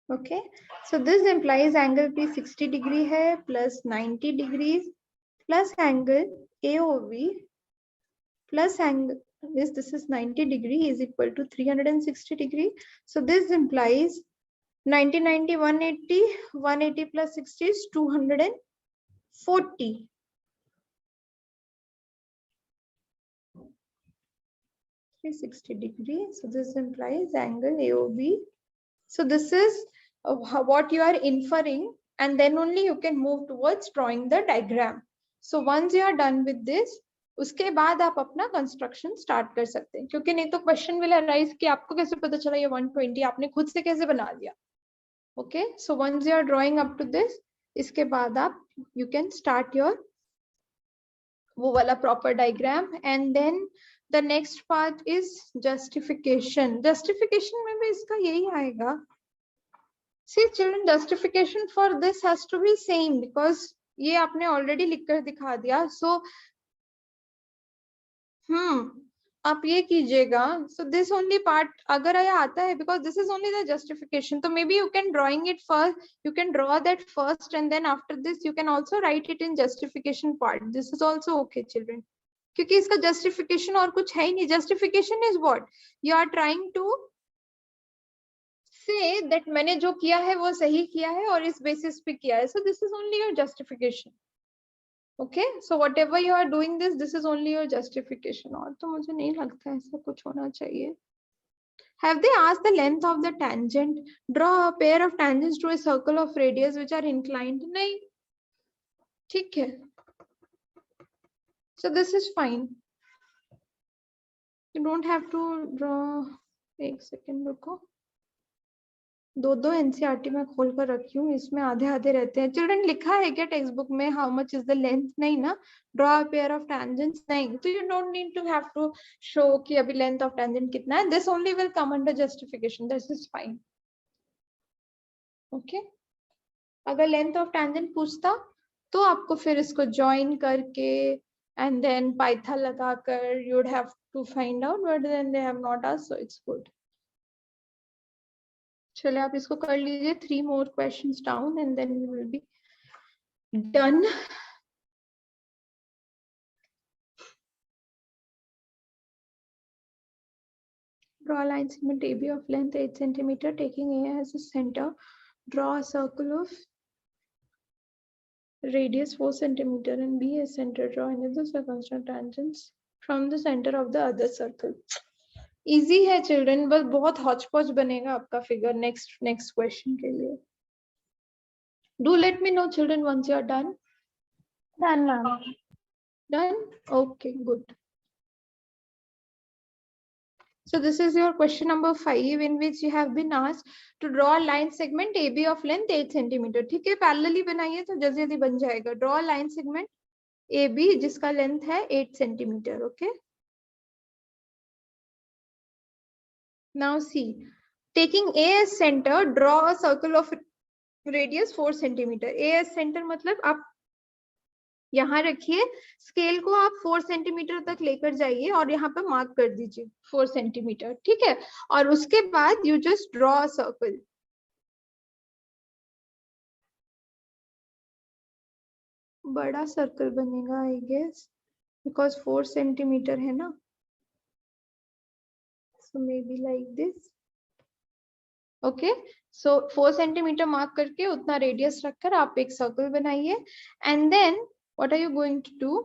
Okay, so this implies angle P 60 degree है plus 90 degrees plus angle AOB plus angle this is 90 degree is equal to 360 degree. So this implies 90, 90, 180, 180 plus 60 is 240. 360 degree. So this implies angle AOB. So this is what you are inferring, and then only you can move towards drawing the diagram. So once you are done with this, उसके बाद आप अपना construction start कर सकते हैं, क्योंकि नहीं तो क्वेश्चन विल अराइज कि आपको कैसे पता चला ये 120 आपने खुद से कैसे बना लिया. Okay, so once you are drawing up to this, इसके बाद आप यू कैन स्टार्ट योर वो वाला proper diagram. And then the next part is justification. Justification में भी इसका यही आएगा. See children, justification for this has to be same because ये आपने already लिख कर दिखा दिया. So आप ये कीजिएगा, so this only part अगर ये आता है, because this is only the justification, तो maybe you can drawing it first, you can draw that first and then after this you can also write it in justification part. This is also okay children, क्योंकि इसका justification और कुछ है ही नहीं. Justification is what you are trying to say that मैंने जो किया है वो सही किया है और इस basis पे किया है. So this is only your justification. Okay, so whatever you are doing this is only your justification. और तो मुझे नहीं लगता ऐसा कुछ होना चाहिए. Have they asked the length of the tangent? Draw a pair of tangents to a circle of radius which are inclined. नहीं, ठीक है. So this is fine. You don't have to draw. एक second रुको. दो NCERT में खोल कर रखी हूँ, इसमें आधे आधे रहते हैं. चिल्ड्रन लिखा है क्या टेक्स्ट बुक में how much is the length? नहीं ना. Draw a pair of tangents नहीं, तो you don't need to have to show कि अभी लेंथ ऑफ टेंजेंट कितना है. This only will come under justification. This is fine. Okay, अगर लेंथ ऑफ टेंजेंट पूछता तो आपको फिर इसको ज्वाइन करके एंड देन पाइथन लगाकर you would have to find out, but then they have not asked, so it's good. चलिए आप इसको कर लीजिए. 3 more questions down and then we will be done. Draw a line segment AB of length 8 centimeter, taking A as a center. Draw a circle of radius 4 centimeter and B as center. Draw another circumference tangents from the center of the other circle. Easy है children, बस बहुत Hooch पॉच बनेगा आपका figure next question के लिए. Do let me know children once you are done. Done, ma'am. Done? Okay, good. So this is your question number 5 in which you have been asked to draw a line segment AB of length 8 centimeter. ठीक है, parallelly बनाइए तो जल्दी जल्दी बन जाएगा. Draw a line segment AB जिसका length है 8 centimeter. Okay. Now see, taking A as center, draw a circle of radius 4 centimeter. A as center मतलब आप यहाँ रखिए, स्केल को आप 4 सेंटीमीटर तक लेकर जाइए और यहाँ पे मार्क कर दीजिए 4 सेंटीमीटर. ठीक है, और उसके बाद you just draw a circle. बड़ा सर्कल बनेगा आई गेस, बिकॉज 4 सेंटीमीटर है ना. So maybe like this. Okay, so 4 centimetre mark करके उतना रेडियस रखकर आप एक सर्कल बनाइए. And then what are you going to do?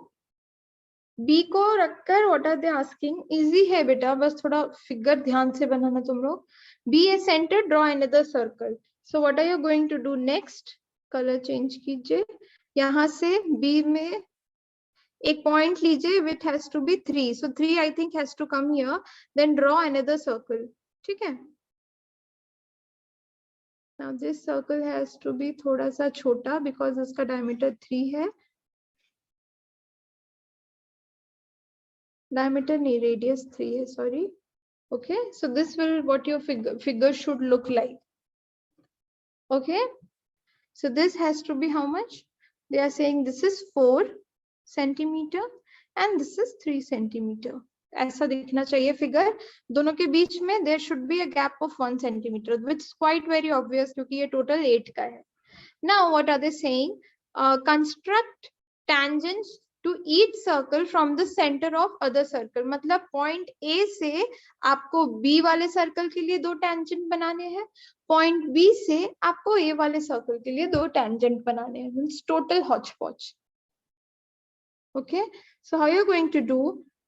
B को रखकर what are they asking? Easy है बेटा, बस थोड़ा फिगर ध्यान से बनाना तुम लोग. B a centre, draw another circle. So what are you going to do next? Colour change कीजिए. यहाँ से बी में एक पॉइंट लीजिए which has to be 3. So 3 I think has to come here. Then draw another circle. ठीक है, now this circle has to be थोड़ा सा छोटा because इसका diameter 3 है. Diameter नहीं, radius 3 है, sorry. Okay, so this will what your figure should look like. Okay, so this has to be how much? They are saying this is 4 centimeter and this is 3 centimeter. ऐसा दिखना चाहिए figure. दोनों के बीच में there should be a gap of 1 centimeter, which is quite very obvious क्योंकि ये total 8 का है. Now what are they saying? Construct tangents to each circle from the center of other circle. मतलब point A से आपको B वाले circle के लिए 2 tangent बनाने हैं, point B से आपको A वाले सर्कल के लिए 2 tangent बनाने हैं. Means total hodgepodge. Okay, so how are you going to do?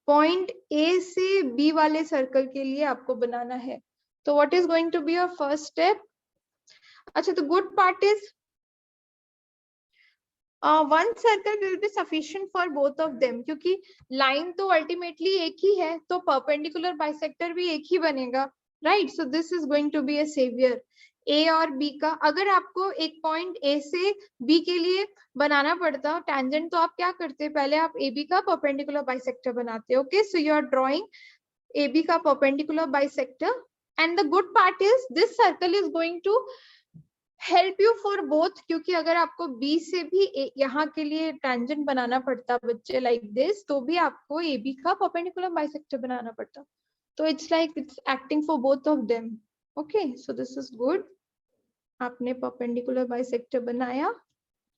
Point A से बी वाले सर्कल के लिए आपको बनाना है. तो what is going to be your first step? अच्छा, तो good part is one circle will be sufficient for both of them, क्योंकि लाइन तो अल्टीमेटली एक ही है, तो परपेंडिकुलर बाइसेक्टर भी एक ही बनेगा. Right, so this is going to be a saviour. A और बी का अगर आपको एक पॉइंट ए से बी के लिए बनाना पड़ता टैंजेंट, तो आप क्या करते? पहले आप ए बी का परपेंडिकुलर बाइसेक्टर बनाते. Okay, so you are drawing A B का perpendicular bisector. And the good part is this circle is going to help you for both, क्योंकि अगर आपको बी से भी यहाँ के लिए टेंजेंट बनाना पड़ता बच्चे लाइक दिस, तो भी आपको ए बी का परपेंडिकुलर बाइसेक्टर बनाना पड़ता. तो it's like it's acting for both of them. Okay, so this is good. आपने परपेंडिकुलर बाइसेक्टर बनाया.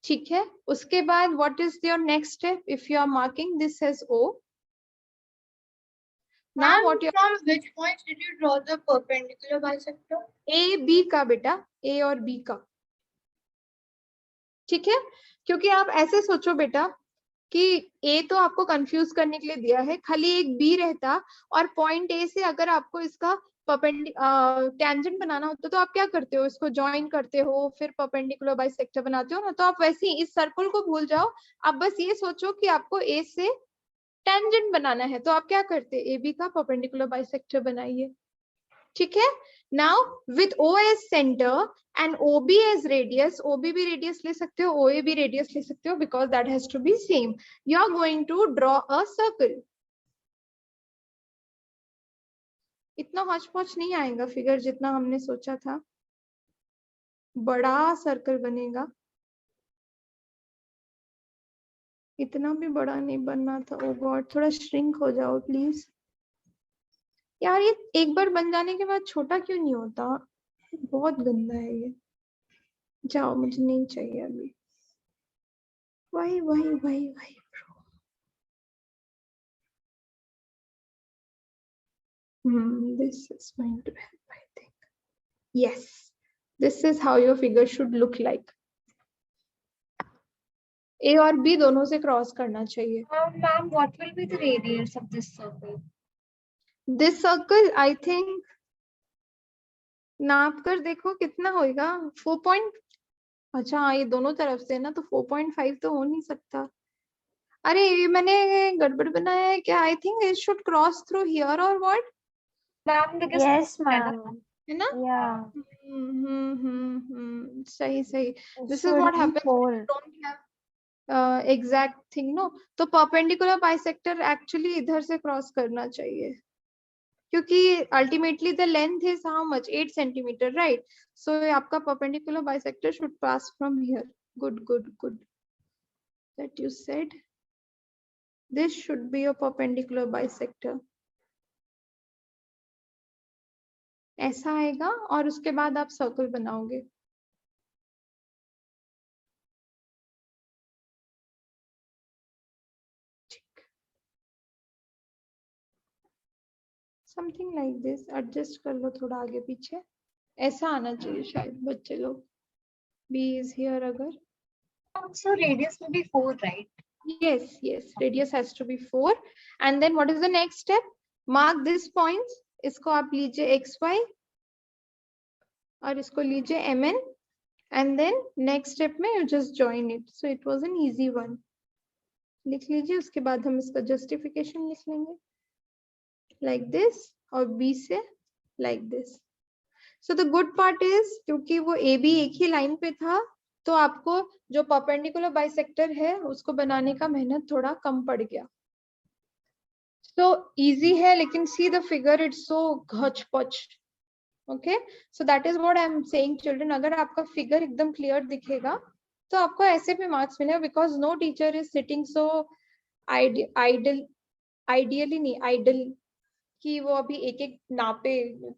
ठीक है, उसके बाद what is your next step? If you are marking this as O, now what you From which points did you draw the perpendicular bisector? A B का बेटा, A और B का. ठीक है, क्योंकि आप ऐसे सोचो बेटा कि A तो आपको कंफ्यूज करने के लिए दिया है, खाली एक B रहता और पॉइंट A से अगर आपको इसका टेंजेंट बनाना होता तो आप क्या करते हो? इसको ज्वाइन करते हो, फिर परपेंडिकुलर बाइसेक्टर बनाते हो ना. तो आप वैसे ही इस सर्कल को भूल जाओ, आप बस ये सोचो कि आपको A से टेंजेंट बनाना है, तो आप क्या करते? AB का परपेंडिकुलर बाइसेक्टर बनाइए. ठीक है, now with O as center and OB as radius, OB भी रेडियस ले सकते हो, OA भी रेडियस ले सकते हो, because that has to be same. You are going to draw a circle. इतना हौच-पौच नहीं आएगा फिगर जितना हमने सोचा था, बड़ा सर्कल बनेगा. इतना भी बड़ा नहीं बनना था. ओ गॉड, थोड़ा श्रिंक हो जाओ प्लीज यार. ये एक बार बन जाने के बाद छोटा क्यों नहीं होता? बहुत गंदा है ये. जाओ, मुझे नहीं चाहिए अभी. वही वही वही वही. This is going to help, I think. Yes, this is how your figure should look like. A और B दोनों से क्रॉस करना चाहिए. Ma'am, what will be the radius of this circle? This circle, I think, नाप कर देखो कितना होगा. 4. अच्छा हाँ, ये दोनों तरफ से ना, तो 4.5 तो हो नहीं सकता. अरे ये मैंने गड़बड़ बनाया है क्या? I think it should cross through here or what? Ma'am, because Yes, ma'am. है ना? Yeah. सही सही. It This is should what be happens when 4. you don't have exact thing, no? तो perpendicular bisector actually इधर से cross करना चाहिए, क्योंकि ultimately the length is how much? 8 centimeter, right? So आपका perpendicular bisector should pass from here. Good, good, good. That you said. This should be your perpendicular bisector. ऐसा आएगा और उसके बाद आप सर्कल बनाओगे. Something like this. एडजस्ट कर लो थोड़ा आगे पीछे. ऐसा आना चाहिए शायद बच्चे लोग. B is here अगर. So radius will be 4, right? Yes, yes. Radius has to be 4. And then what is the next step? Mark these points. इसको आप लीजिए XY और इसको लीजिए MN. And then next step में you just join it. So it was an easy one. लिख लीजिए, उसके बाद हम इसका justification लिख लेंगे. Like this और B से like this. So the good part is क्योंकि वो AB एक ही लाइन पे था, तो आपको जो परपेंडिकुलर बाइसेक्टर है उसको बनाने का मेहनत थोड़ा कम पड़ गया. So easy है, लेकिन see the figure, it's so घच-पच. Okay, so that is what I am saying, children. अगर आपका figure एकदम clear दिखेगा तो आपको ऐसे भी marks मिलेगा, because no teacher is sitting so ideally नहीं idle कि वो अभी एक एक नापे.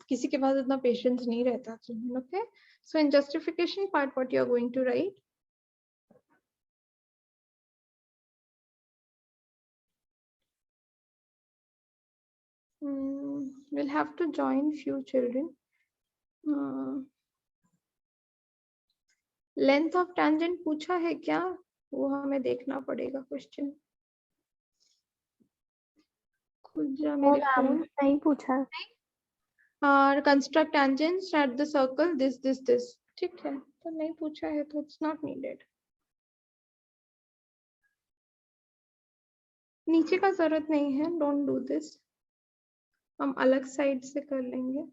किसी के पास इतना पेशेंस नहीं रहता. Okay, so in justification part what you are going to write? We'll have to join few children. Length of tangent पूछा है क्या? वो हमें देखना पड़ेगा क्वेश्चन. खुद जा मेरे फोन. नहीं पूछा. और construct tangents at the circle this. ठीक है, तो नहीं पूछा है तो इट्स नॉट नीडेड. नीचे का जरूरत नहीं है. Don't do this. हम अलग साइड से कर लेंगे.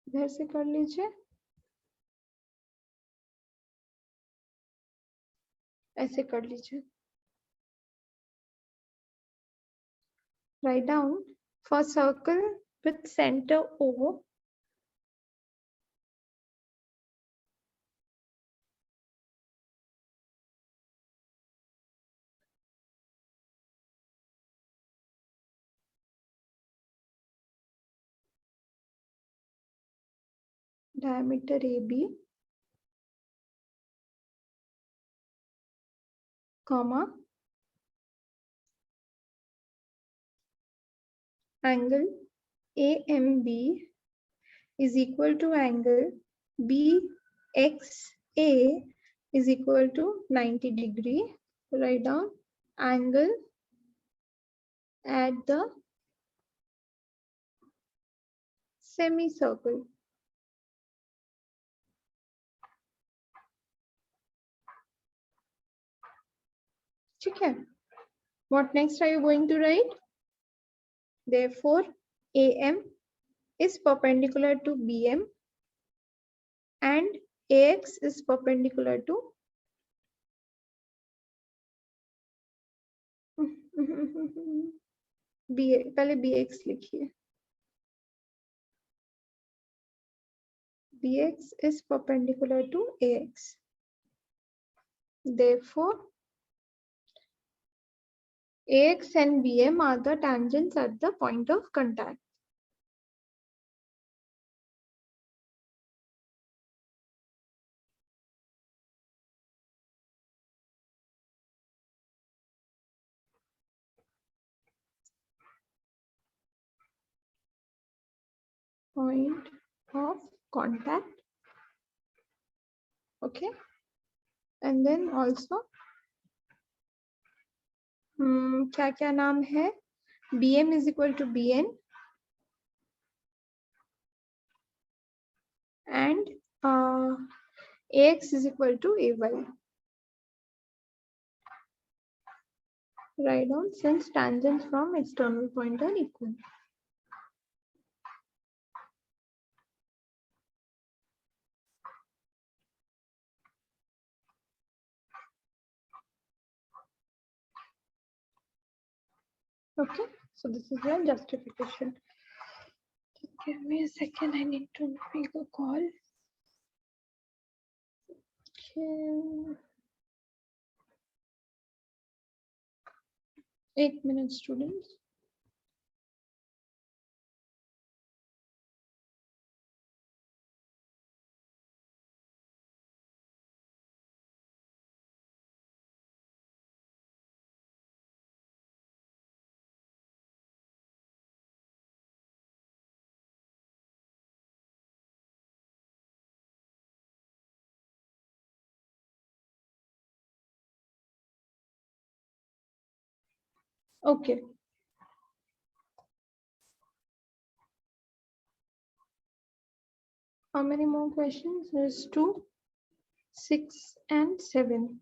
इधर से कर लीजिए. ऐसे कर लीजिए. Write down for circle with center O, diameter AB, comma, angle AMB is equal to angle BXA is equal to 90 degree. Write down angle at the semicircle. ठीक है? What next are you going to write? Therefore, AM is perpendicular to BM and AX is perpendicular to BA. पहले BX लिखिए. BX is perpendicular to AX. Therefore, AX and BM are the tangents at the point of contact. Point of contact. Okay. And then also क्या क्या नाम है? BM is equal to BN and AX is equal to AY. Write down since tangents from external point are equal. Okay, so this is your justification. Give me a second, I need to make a call. Okay. 8 minutes, students. Okay. How many more questions? There's 2, 6 and 7.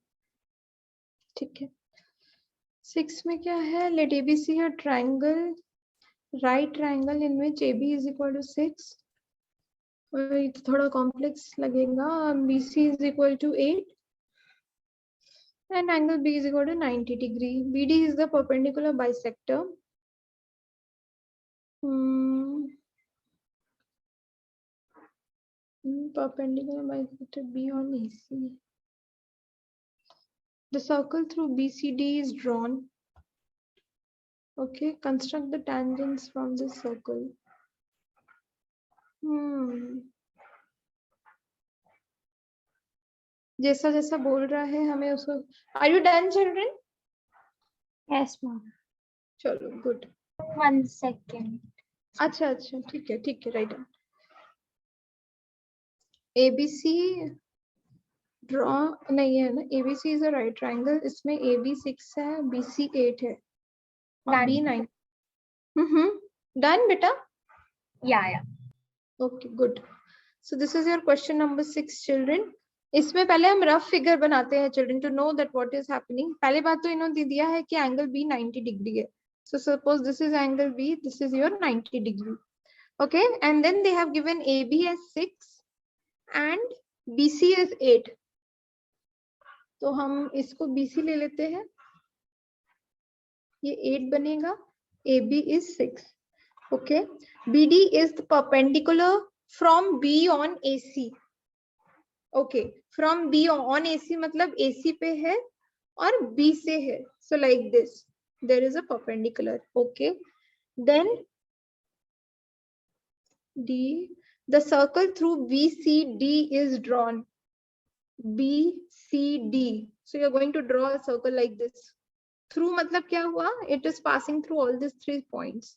ठीक है. 6 में क्या है? Let AB see a triangle, right triangle in which AB is equal to 6. ये थोड़ा complex लगेगा. BC is equal to 8. And angle B is equal to 90 degree. BD is the perpendicular bisector. Perpendicular bisector B on AC. The circle through BCD is drawn. Okay, construct the tangents from this circle. जैसा जैसा बोल रहा है हमें उसको. Are you done, children? Yes, ma'am. चलो, good. 1 second. अच्छा अच्छा, ठीक है, right on. ABC draw नहीं है ना. ABC is a right triangle. इसमें AB 6 है, BC 8 है और B 9. Done, beta? Yeah. Okay, good. So this is your question number 6, children. इसमें पहले हम रफ फिगर बनाते हैं children to know that what is happening. पहले बात तो इन्होंने दिया है कि angle B 90 degree है. So suppose this is angle B, this is your 90 degree. Okay, and then they have given AB as 6 and BC as 8. तो हम इसको BC ले लेते हैं. ये 8 बनेगा. AB is 6. Okay, BD is the perpendicular from B on AC. Okay, from B on AC मतलब AC पे है और B से है. So like this, there is a perpendicular. Okay, then D The circle through BCD is drawn. BCD. So you're going to draw a circle like this. Through मतलब क्या हुआ? It is passing through all these 3 points.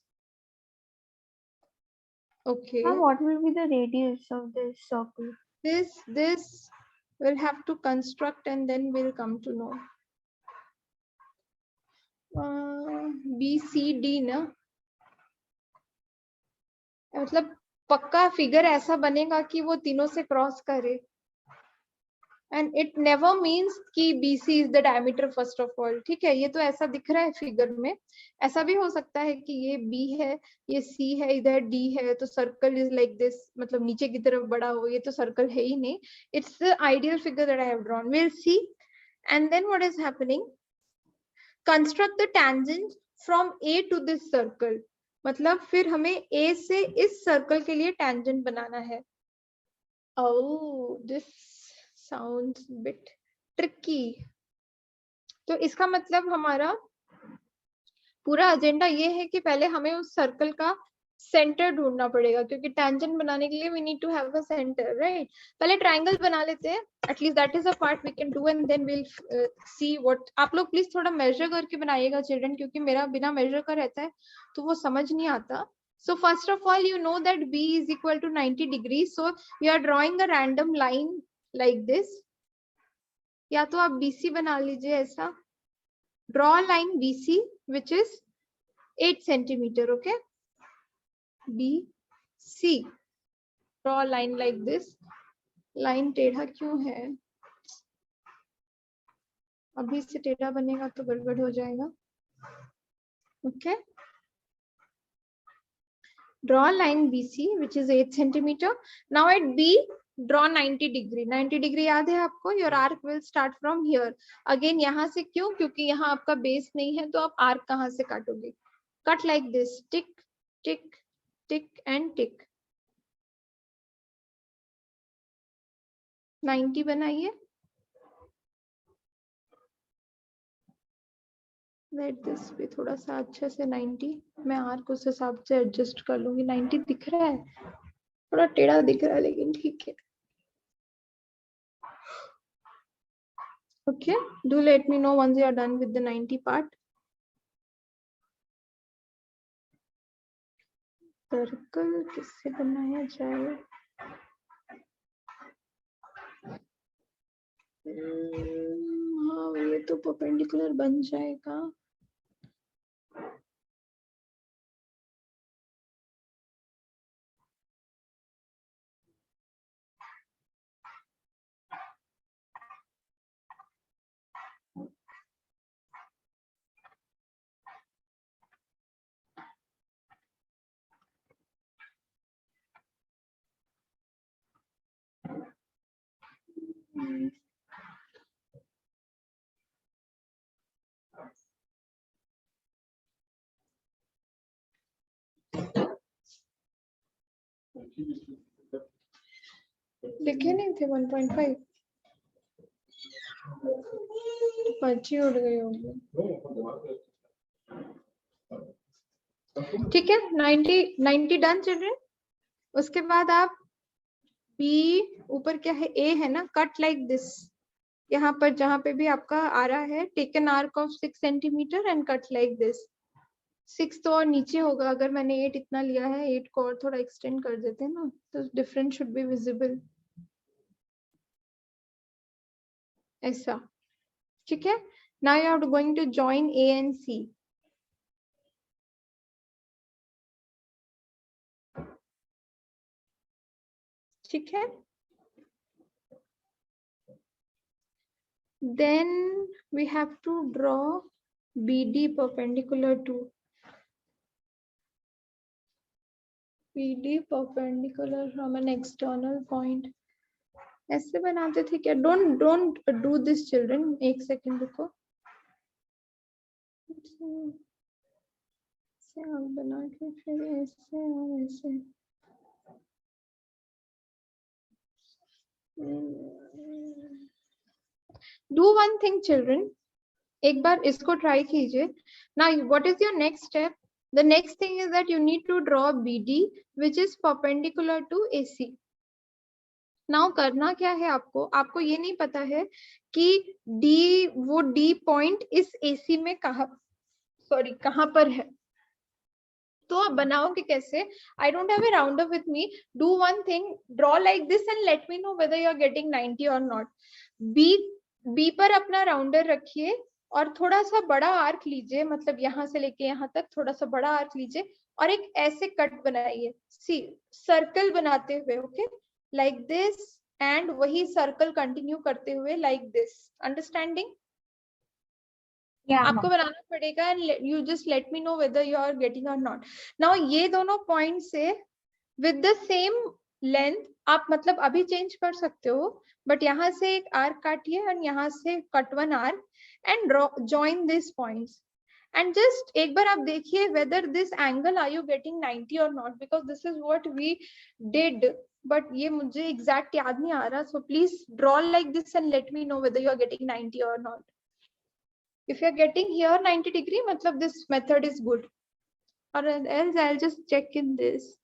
Okay. Now what will be the radius of this circle? This we'll have to construct and then we'll come to know. BCD ना, मतलब पक्का figure ऐसा बनेगा कि वो तीनों से क्रॉस करे. And it never means कि BC is the diameter first of all. ठीक है, ये तो ऐसा दिख रहा है फिगर में. ऐसा भी हो सकता है कि ये B है, ये C है, इधर D है, तो सर्कल इज लाइक दिस, मतलब नीचे की तरफ बड़ा हो. ये तो सर्कल है ही नहीं. It's the ideal figure that I have drawn. We'll see. And then what is happening? Construct the tangent from A to this circle. मतलब फिर हमें A से इस सर्कल के लिए tangent बनाना है. Oh, this sounds bit tricky. तो इसका मतलब हमारा पूरा एजेंडा ये है कि पहले हमें उस सर्कल का सेंटर ढूंढना पड़ेगा, क्योंकि टेंजेंट बनाने के लिए we need to have a centre, right. पहले ट्रायंगल बना लेते हैं, at least that is a part we can do, and then will see what. आप लोग प्लीज थोड़ा मेजर करके बनाइएगा चिल्ड्रन, क्योंकि मेरा बिना मेजर का रहता है तो वो समझ नहीं आता. So first of all, you know that B is equal to 90 degrees. So you are drawing a random line like this. या तो आप BC बना लीजिए ऐसा. Draw a line BC which is 8 centimeter. Okay. BC. Draw a line like this. Line टेढ़ा क्यों है? अभी से टेढ़ा बनेगा तो गड़बड़ हो जाएगा. Okay. Draw a line BC which is 8 centimeter. Now at B, draw 90 degree. 90 degree याद है आपको? Your arc will start from here. Again यहाँ से क्यों? क्योंकि यहाँ आपका बेस नहीं है, तो आप आर्क कहाँ से काटोगे? Cut like this. Tick, tick, tick and tick. 90 बनाइए. Let this भी थोड़ा सा अच्छे से 90. मैं आर्क उस हिसाब से एडजस्ट कर लूंगी. 90 दिख रहा है, थोड़ा टेढ़ा दिख रहा है लेकिन ठीक है. Okay, do let me know once you are done with the 90 part. Circle किससे बनाया जाए? हाँ, ये तो परपेंडिकुलर बन जाएगा. लिखे नहीं थे 1.5. पर्ची उड़ गई होगी. ठीक है, 90 डन चिल्ड्रन. उसके बाद आप B ऊपर क्या है, A है ना, कट लाइक दिस. यहाँ पर जहाँ पे भी आपका आ रहा है, take an arc of 6 centimetre and cut like this. 6 तो और नीचे होगा. अगर मैंने 8 इतना लिया है, 8 को और थोड़ा एक्सटेंड कर देते हैं ना, तो डिफरेंस शुड बी विजिबल. ऐसा. ठीक है. Now you are going to join A and C. ठीक है. Then we have to draw BD perpendicular to. BD perpendicular from an external point. ऐसे बनाते थे क्या? Don't do this children. एक सेकंड रुको. ऐसे आप बना के फिर ऐसे और ऐसे. Do one thing children. एक बार इसको ट्राई कीजिए. Now what is your next step? The next thing is that you need to draw BD which is perpendicular to AC. Now करना क्या है आपको, आपको ये नहीं पता है कि D, वो D पॉइंट इस AC में कहाँ पर है, तो आप बनाओगे कैसे? I don't have a rounder with me. Do one thing, draw like this and let me know whether you are getting 90 or not. B पर अपना राउंडर रखिए और थोड़ा सा बड़ा आर्क लीजिए, मतलब यहाँ से लेके यहाँ तक थोड़ा सा बड़ा आर्क लीजिए और एक ऐसे कट बनाइए, सी सर्कल बनाते हुए, ओके, लाइक दिस, एंड वही सर्कल कंटिन्यू करते हुए लाइक दिस. अंडरस्टैंडिंग? आपको बनाना पड़ेगा and you just let me know whether you are getting or not. Now ये दोनों पॉइंट से with the same length आप मतलब अभी चेंज कर सकते हो, बट यहाँ से एक आर्क काटिए और यहाँ से cut one arc and join these points. And just एक बार आप देखिए whether this angle are you getting 90 or not, because this is what we did, but ये मुझे exact याद नहीं आ रहा, so please draw like this and let me know whether you are getting 90 or not. If you are getting here 90 degree, matlab this method is good, or else I'll just check in this.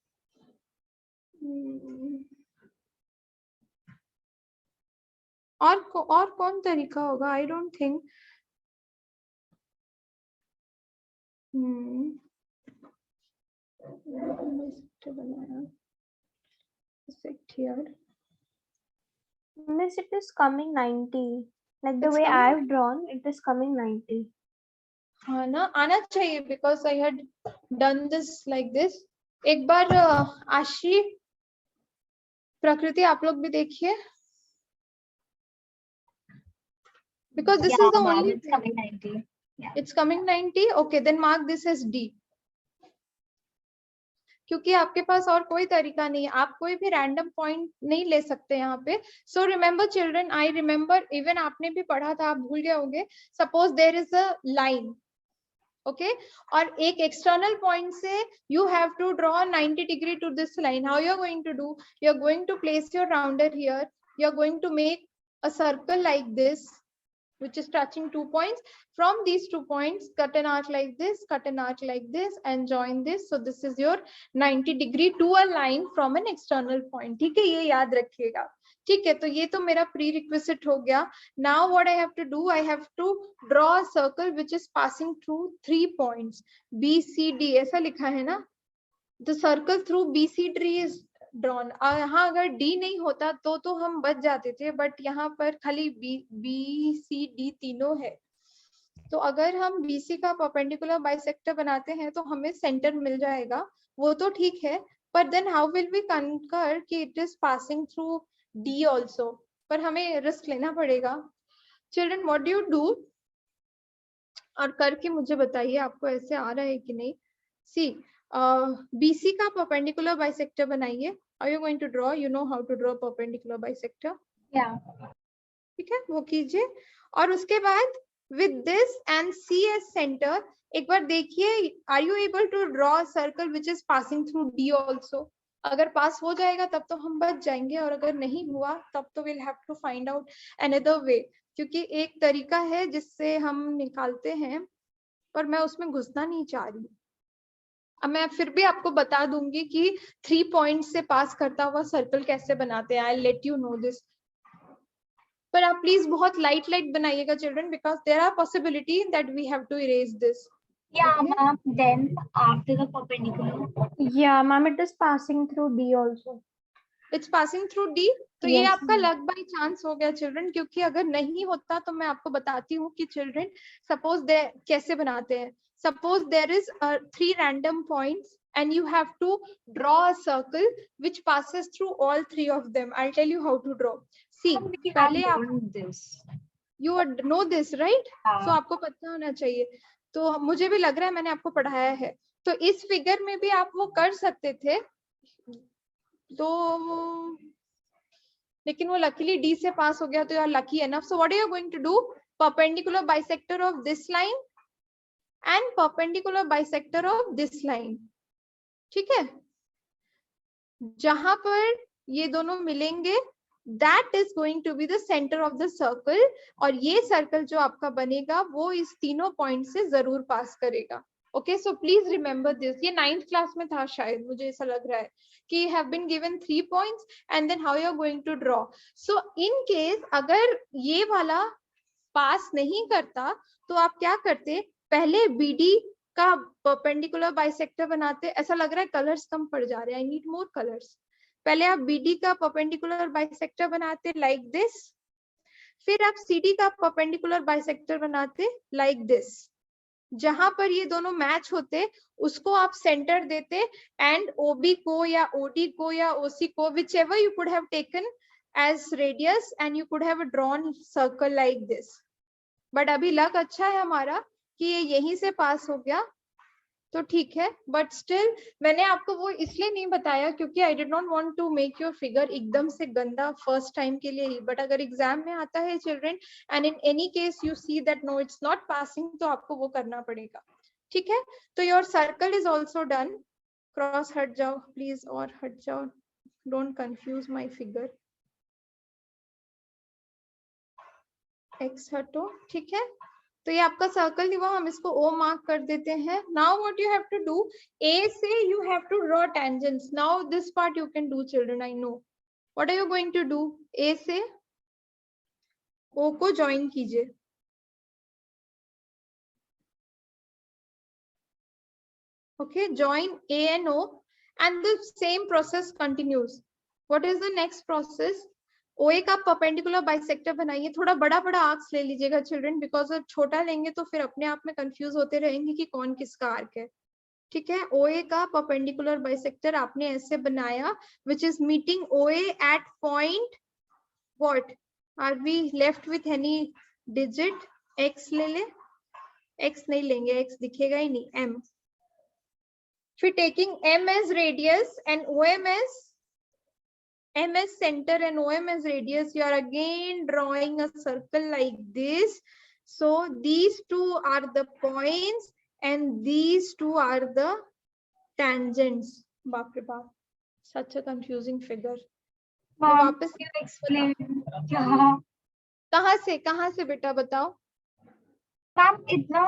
और कौन तरीका होगा? I don't think. Here. Miss, it is coming 90. Like the way I've drawn, it is coming 90. हाँ ना, आना चाहिए, because I had done this like this. एक बार आशी, प्रकृति आप लोग भी देखिए, because this is the only. It's coming 90. Yeah. It's coming 90. Okay, then mark this as D. क्योंकि आपके पास और कोई तरीका नहीं है, आप कोई भी रैंडम पॉइंट नहीं ले सकते यहाँ पे. So remember children, I remember, even आपने भी पढ़ा था, आप भूल गए होंगे. Suppose there is a line, okay, और एक एक्सटर्नल पॉइंट से you have to draw 90 degree to this line. How you are going to do? You are going to place your rounder here, you are going to make a circle like this which is touching 2 points. From these 2 points, cut an arc like this, cut an arc like this, and join this. So this is your 90 degree to a line from an external point. ठीक है, ये याद रखिएगा. ठीक है, तो ये तो मेरा prerequisite हो गया. Now what I have to do, I have to draw a circle which is passing through 3 points, B, C, D. ऐसा लिखा है ना? The circle through B, C, D is drawn. यहाँ अगर डी नहीं होता तो हम बच जाते थे, बट यहाँ पर खाली बी सी डी तीनों है. तो अगर हम बीसी का परपेंडिकुलर बाइसेक्टर बनाते हैं तो हमें सेंटर मिल जाएगा, वो तो ठीक है, पर देन हाउ विल वी कंकर कि it is passing through D also, पर हमें रिस्क लेना पड़ेगा. Children, what do you do? और करके मुझे बताइए आपको ऐसे आ रहा है कि नहीं. सी BC का परपेंडिकुलर बाइसेक्टर बनाइए. Are you going to draw? You know how to draw perpendicular bisector? Yeah. ठीक है, वो कीजिए. और उसके बाद with this and C as center, एक बार देखिए, are you able to draw a circle which is passing through D also? अगर पास हो जाएगा तब तो हम बच जाएंगे, और अगर नहीं हुआ तब तो we'll have to find out another way. क्योंकि एक तरीका है जिससे हम निकालते हैं, पर मैं उसमें घुसना नहीं चाह रही. अब मैं फिर भी आपको बता दूंगी कि 3 पॉइंट से पास करता हुआ सर्कल कैसे बनाते हैं. I let you know this. पर आप प्लीज बहुत लाइट बनाइएगा children, because there are possibility that we have to erase this. Yeah, ma'am. Then after the perpendicular. Yeah, ma'am. It is passing through D also. It's passing through D. तो ये आपका luck by chance हो गया children, क्योंकि अगर नहीं होता तो मैं आपको बताती हूँ कि चिल्ड्रन सपोज कैसे बनाते हैं. Suppose there is 3 random points and you have to draw a circle which passes through all 3 of them. I'll tell you how to draw. See, पहले आप you know this, right? So आपको पता होना चाहिए. तो मुझे भी लग रहा है मैंने आपको पढ़ाया है. तो इस फिगर में भी आप वो कर सकते थे, तो लेकिन वो लकीली D से पास हो गया, तो you are lucky enough. So what are you going to do? Perpendicular bisector of this line and perpendicular bisector of this line. ठीक है, जहां पर ये दोनों मिलेंगे, that is going to be the center of the circle. और ये circle जो आपका बनेगा वो इस तीनों पॉइंट से जरूर पास करेगा. Okay, so please remember this. ये 9th class में था शायद, मुझे ऐसा लग रहा है कि have been given 3 points and then how you are going to draw. So in case अगर ये वाला पास नहीं करता तो आप क्या करते, पहले BD का परपेंडिकुलर बाइसेक्टर बनाते. ऐसा लग रहा है कलर्स कम पड़ जा रहे हैं, आई नीड मोर कलर्स. पहले आप BD का परपेंडिकुलर बाइसेक्टर बनाते लाइक दिस, फिर आप CD का परपेंडिकुलर बाइसेक्टर बनाते लाइक दिस. जहां पर ये दोनों मैच होते उसको आप सेंटर देते एंड OB को या OD को या OC को, whichever you could have taken as radius and you could have drawn circle like this. But अभी लक अच्छा है हमारा कि ये यहीं से पास हो गया तो ठीक है. बट स्टिल मैंने आपको वो इसलिए नहीं बताया क्योंकि I did not want to make your figure एकदम से गंदा फर्स्ट टाइम के लिए ही. बट अगर एग्जाम में आता है children and in any case you see that no it's not passing, तो आपको वो करना पड़ेगा. ठीक है, तो your circle is also done. Cross हट जाओ प्लीज, और हट जाओ, don't confuse my figure. X हटो. ठीक है, तो ये आपका सर्कल हुआ, हम इसको O मार्क कर देते हैं. Now what you have to do, A से you have to draw tangents. Now this part you can do children, I know. What are you going to do, A से O को join कीजिए. Okay, join A and O and the same process continues. What is the next process? OA का perpendicular bisector बनाइए. थोड़ा बड़ा बड़ा arcs ले लीजिएगा चिल्ड्रन, बिकॉज अगर छोटा लेंगे तो फिर अपने आप में कंफ्यूज होते रहेंगे कि कौन किसका आर्क है. ठीक है, OA का परपेंडिकुलर बाइसेक्टर आपने ऐसे बनाया which is meeting OA at point what? Are we left with any digit? X ले ले, X नहीं लेंगे, X दिखेगा ही नहीं, M. फिर taking M as radius and OM as M as center and OM as radius, you are again drawing a circle like this. So these two are the points and these two are the tangents. बाप रे बाप, such a confusing figure. वापस explain. कहाँ से बेटा बताओ. Ma'am इतना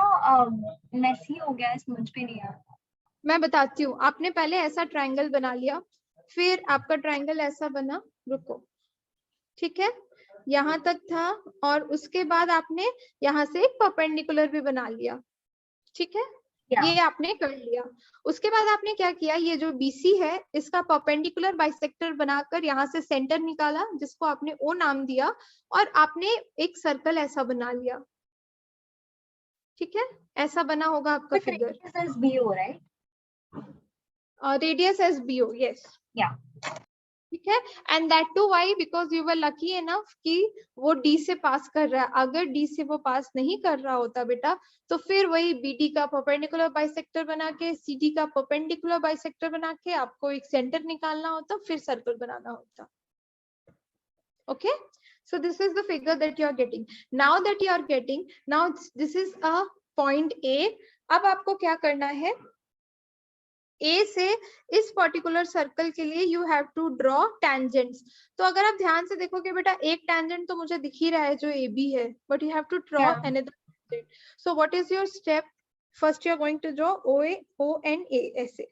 Messi हो गया है, समझ में नहीं आ रहा. मैं बताती हूँ. आपने पहले ऐसा ट्रायंगल बना लिया, फिर आपका ट्रायंगल ऐसा बना, रुको, ठीक है, यहाँ तक था, और उसके बाद आपने यहाँ से एक परपेंडिकुलर भी बना लिया. ठीक है, ये आपने कर लिया. उसके बाद आपने क्या किया, ये जो BC है इसका परपेंडिकुलर बाइसेक्टर बनाकर यहाँ से सेंटर निकाला जिसको आपने O नाम दिया, और आपने एक सर्कल ऐसा बना लिया. ठीक है, ऐसा बना होगा आपका figure. Radius as BO, yes. Yeah. ठीक है, and that too why? Because you were lucky enough कि वो D से पास कर रहा है. अगर D से वो पास नहीं कर रहा होता बेटा, तो फिर वही BD का परपेंडिकुलर बाइसेक्टर बना के, CD का परपेंडिकुलर बाइसेक्टर बना के आपको एक सेंटर निकालना होता, फिर सर्कल बनाना होता. Okay, so this is the figure that you are getting. Now that you are getting, now this is a point A. अब आपको क्या करना है, A से इस पर्टिकुलर सर्कल के लिए you have to draw tangents. तो अगर आप ध्यान से देखोगे बेटा, एक टेंजेंट तो मुझे दिख ही रहा है जो AB है, but you have to draw another tangent. So what is your step, first you are going to draw OA, O and A ऐसे.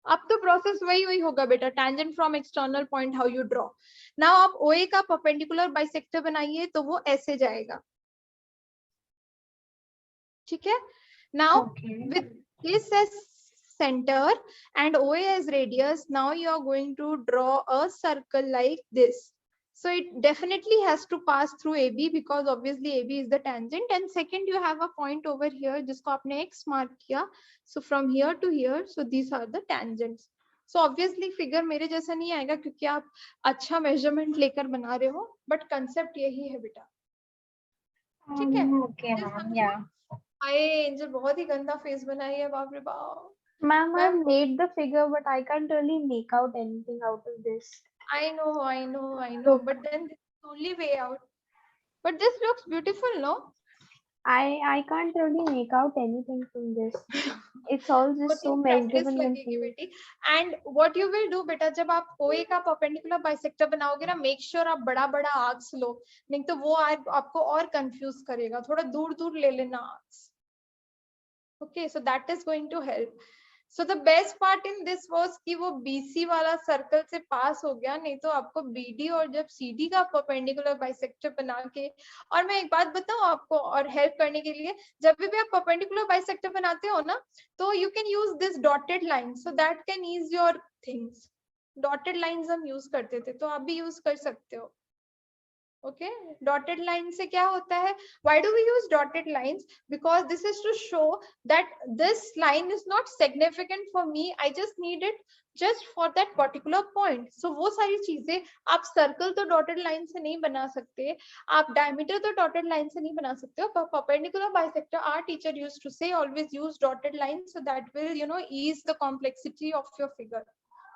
अब तो प्रोसेस वही होगा बेटा, tangent from external point, how you draw. Now आप OA का perpendicular bisector बनाइए तो वो ऐसे जाएगा. ठीक है, now with this as center and OA as radius, now you are going to draw a circle like this. So it definitely has to pass through AB because obviously AB is the tangent, and second you have a point over here जिसको आपने X mark किया. So from here to here, so these are the tangents. So obviously figure मेरे जैसा नहीं आएगा क्योंकि आप अच्छा measurement लेकर बना रहे हो, but concept यही है बेटा. ठीक है, okay ma'am, yeah. हाय एंजल, बहुत ही गंदा फेस बनाई है, बाप रे बाप. Ma'am, I made the figure, but I can't really make out anything out of this. I know, but then this is the only way out. But this looks beautiful, no? I can't really make out anything from this. It's all just so measurable and बेटी. And what you will do बेटा, जब आप OA का perpendicular bisector बनाओगे ना, make sure आप बड़ा बड़ा आर्क्स लो, नहीं तो वो आपको और कंफ्यूज करेगा. थोड़ा दूर दूर ले लेना arcs. Okay, so that is going to help. So the best part in this was कि वो BC वाला सर्कल से पास हो गया, नहीं तो आपको BD और जब CD का परपेंडिकुलर बाइसेक्टर बना के, और मैं एक बात बताऊं आपको और हेल्प करने के लिए, जब भी आप परपेंडिकुलर बाइसेक्टर बनाते हो ना, तो you can use this dotted line, so that can ease your things. Dotted lines हम यूज करते थे, तो आप भी यूज कर सकते हो. Okay, dotted line से क्या होता है? Why do we use dotted lines? Because this is to show that this line is not significant for me. I just need it just for that particular point. So वो सारी चीजें आप circle तो dotted line से नहीं बना सकते, आप diameter तो dotted line से नहीं बना सकते हो. पर perpendicular bisector, our teacher used to say always use dotted lines, so that will, you know, ease the complexity of your figure.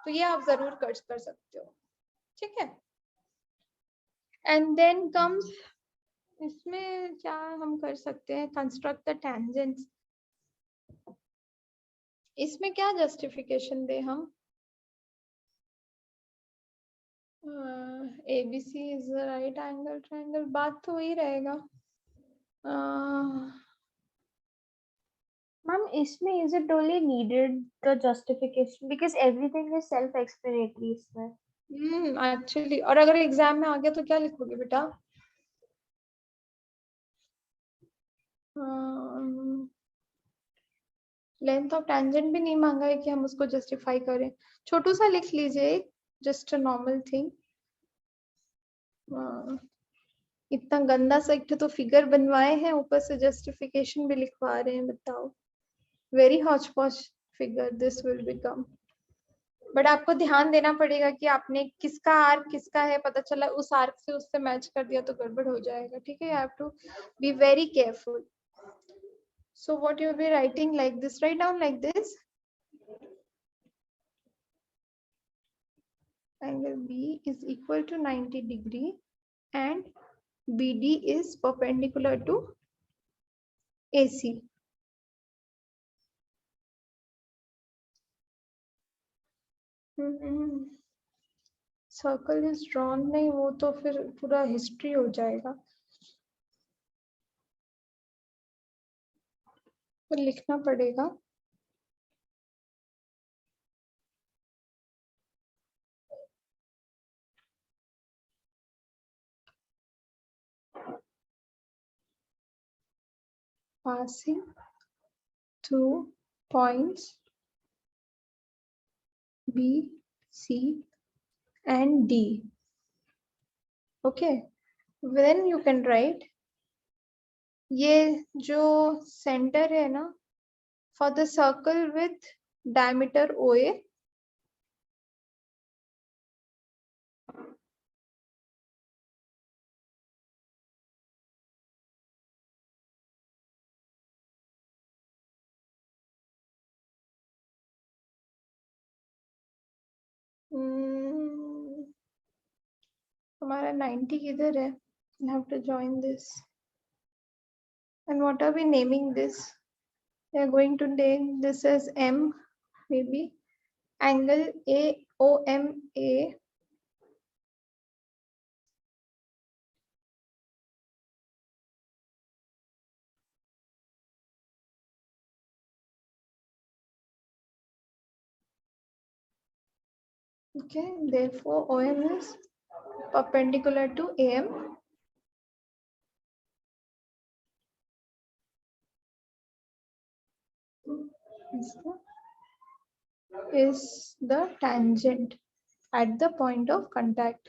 तो ये आप जरूर कर सकते हो. ठीक है? And then comes, इसमें क्या हम कर सकते हैं? Construct the tangents. इसमें क्या justification दे हम? ABC is the right angle triangle. बात तो वही रहेगा. Ma'am, इसमें is it only needed the justification because everything is self-explanatory इसमें. Actually, और अगर एग्जाम में आ गया तो क्या लिखोगे बेटा? लेंथ ऑफ टेंजेंट भी नहीं मांगा है कि हम उसको जस्टिफाई करें. छोटू सा लिख लीजिए, जस्ट अ नॉर्मल थिंग. इतना गंदा सा एक तो फिगर बनवाए हैं, ऊपर से जस्टिफिकेशन भी लिखवा रहे हैं. बताओ, वेरी हॉच पॉच figure this will become. But आपको ध्यान देना पड़ेगा कि आपने किसका आर्क किसका है, पता चला उस आर्क से उससे मैच कर दिया तो गड़बड़ हो जाएगा. ठीक है, you have to be very careful. So what you will be writing like this, right down like this. Angle B is equal to 90 degree and BD is perpendicular to AC. Circle is drawn, नहीं वो तो फिर पूरा history हो जाएगा. तो लिखना पड़ेगा. Passing through points B, C and D. Okay, then you can write ये जो center है ना, for the circle with diameter OA, हमारा 90 किधर है? I have to join this. And what are we naming this? We are going to name this as M, maybe. Angle AOMA. Okay, therefore OM is perpendicular to AM. Is the tangent at the point of contact.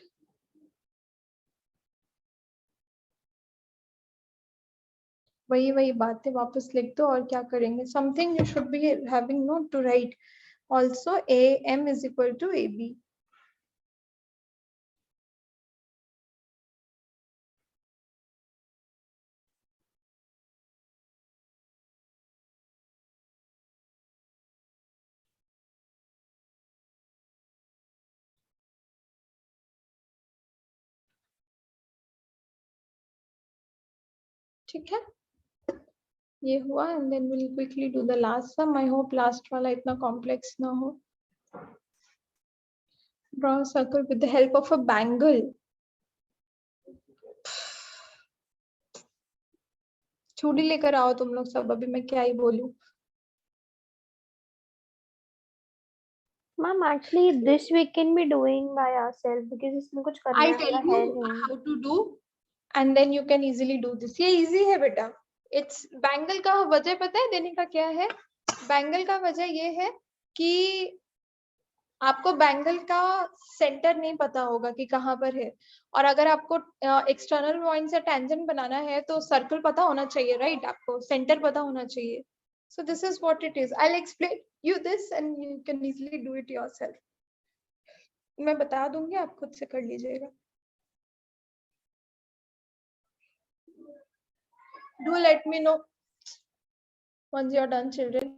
वही बातें वापस लिख दो और क्या करेंगे. Something you should be having note to write. Also AM is equal to AB. ठीक है, ये हुआ. And then we'll quickly do the last sum. I hope last वाला इतना complex ना हो. Draw a circle with the help of a bangle. चूड़ी लेकर आओ तुम लोग सब, अभी मैं क्या ही बोलूं. Ma'am, actually this we can be doing by ourselves because इसमें कुछ करने I'll tell वाला है you नहीं. how to do and then you can easily do this. ये easy है बेटा. It's बैंगल का वजह पता है देने का क्या है? बैंगल का वजह ये है कि आपको बैंगल का सेंटर नहीं पता होगा कि कहाँ पर है, और अगर आपको एक्सटर्नल पॉइंट से टेंजेंट बनाना है तो सर्कल पता होना चाहिए, राइट? आपको सेंटर पता होना चाहिए. So this is what it is. I'll explain you this and you can easily do it yourself. मैं बता दूंगी, आप खुद से कर लीजिएगा. Do let me know once you're done, children.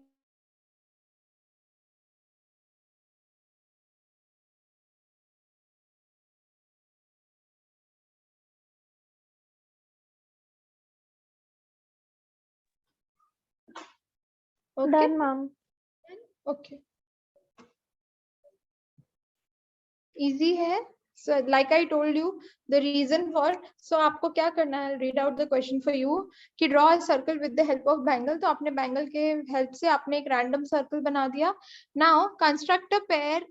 Okay. Done, ma'am. Okay. Easy है. So like I told you, the reason for, so आपको क्या करना है, read out the question for you कि draw a circle with the help of bangle. तो आपने bangle के help से आपने एक random circle बना दिया. Now construct a pair,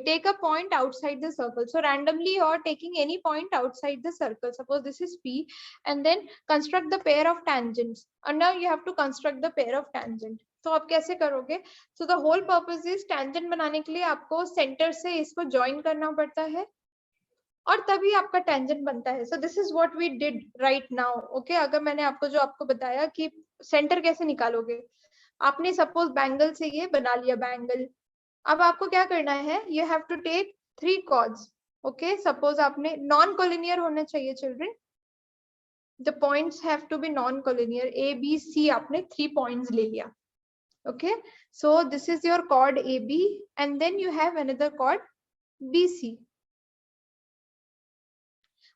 take a point outside the circle. So randomly you are taking any point outside the circle. Suppose this is P, and then construct the pair of tangents. And now you have to construct the pair of tangent. तो आप कैसे करोगे? So the whole purpose is tangent बनाने के लिए आपको center से इसको join करना पड़ता है और तभी आपका टेंजेंट बनता है. So this is what we did right now. Okay, अगर मैंने आपको जो आपको बताया कि सेंटर कैसे निकालोगे, आपने सपोज बैंगल से ये बना लिया बैंगल. अब आपको क्या करना है, you have to take 3 chords. Okay, suppose आपने नॉन कोलिनियर होने चाहिए children. The points have to be non collinear. A B C आपने 3 पॉइंट्स ले लिया. Okay, so this is your chord A B and then you have another chord B C.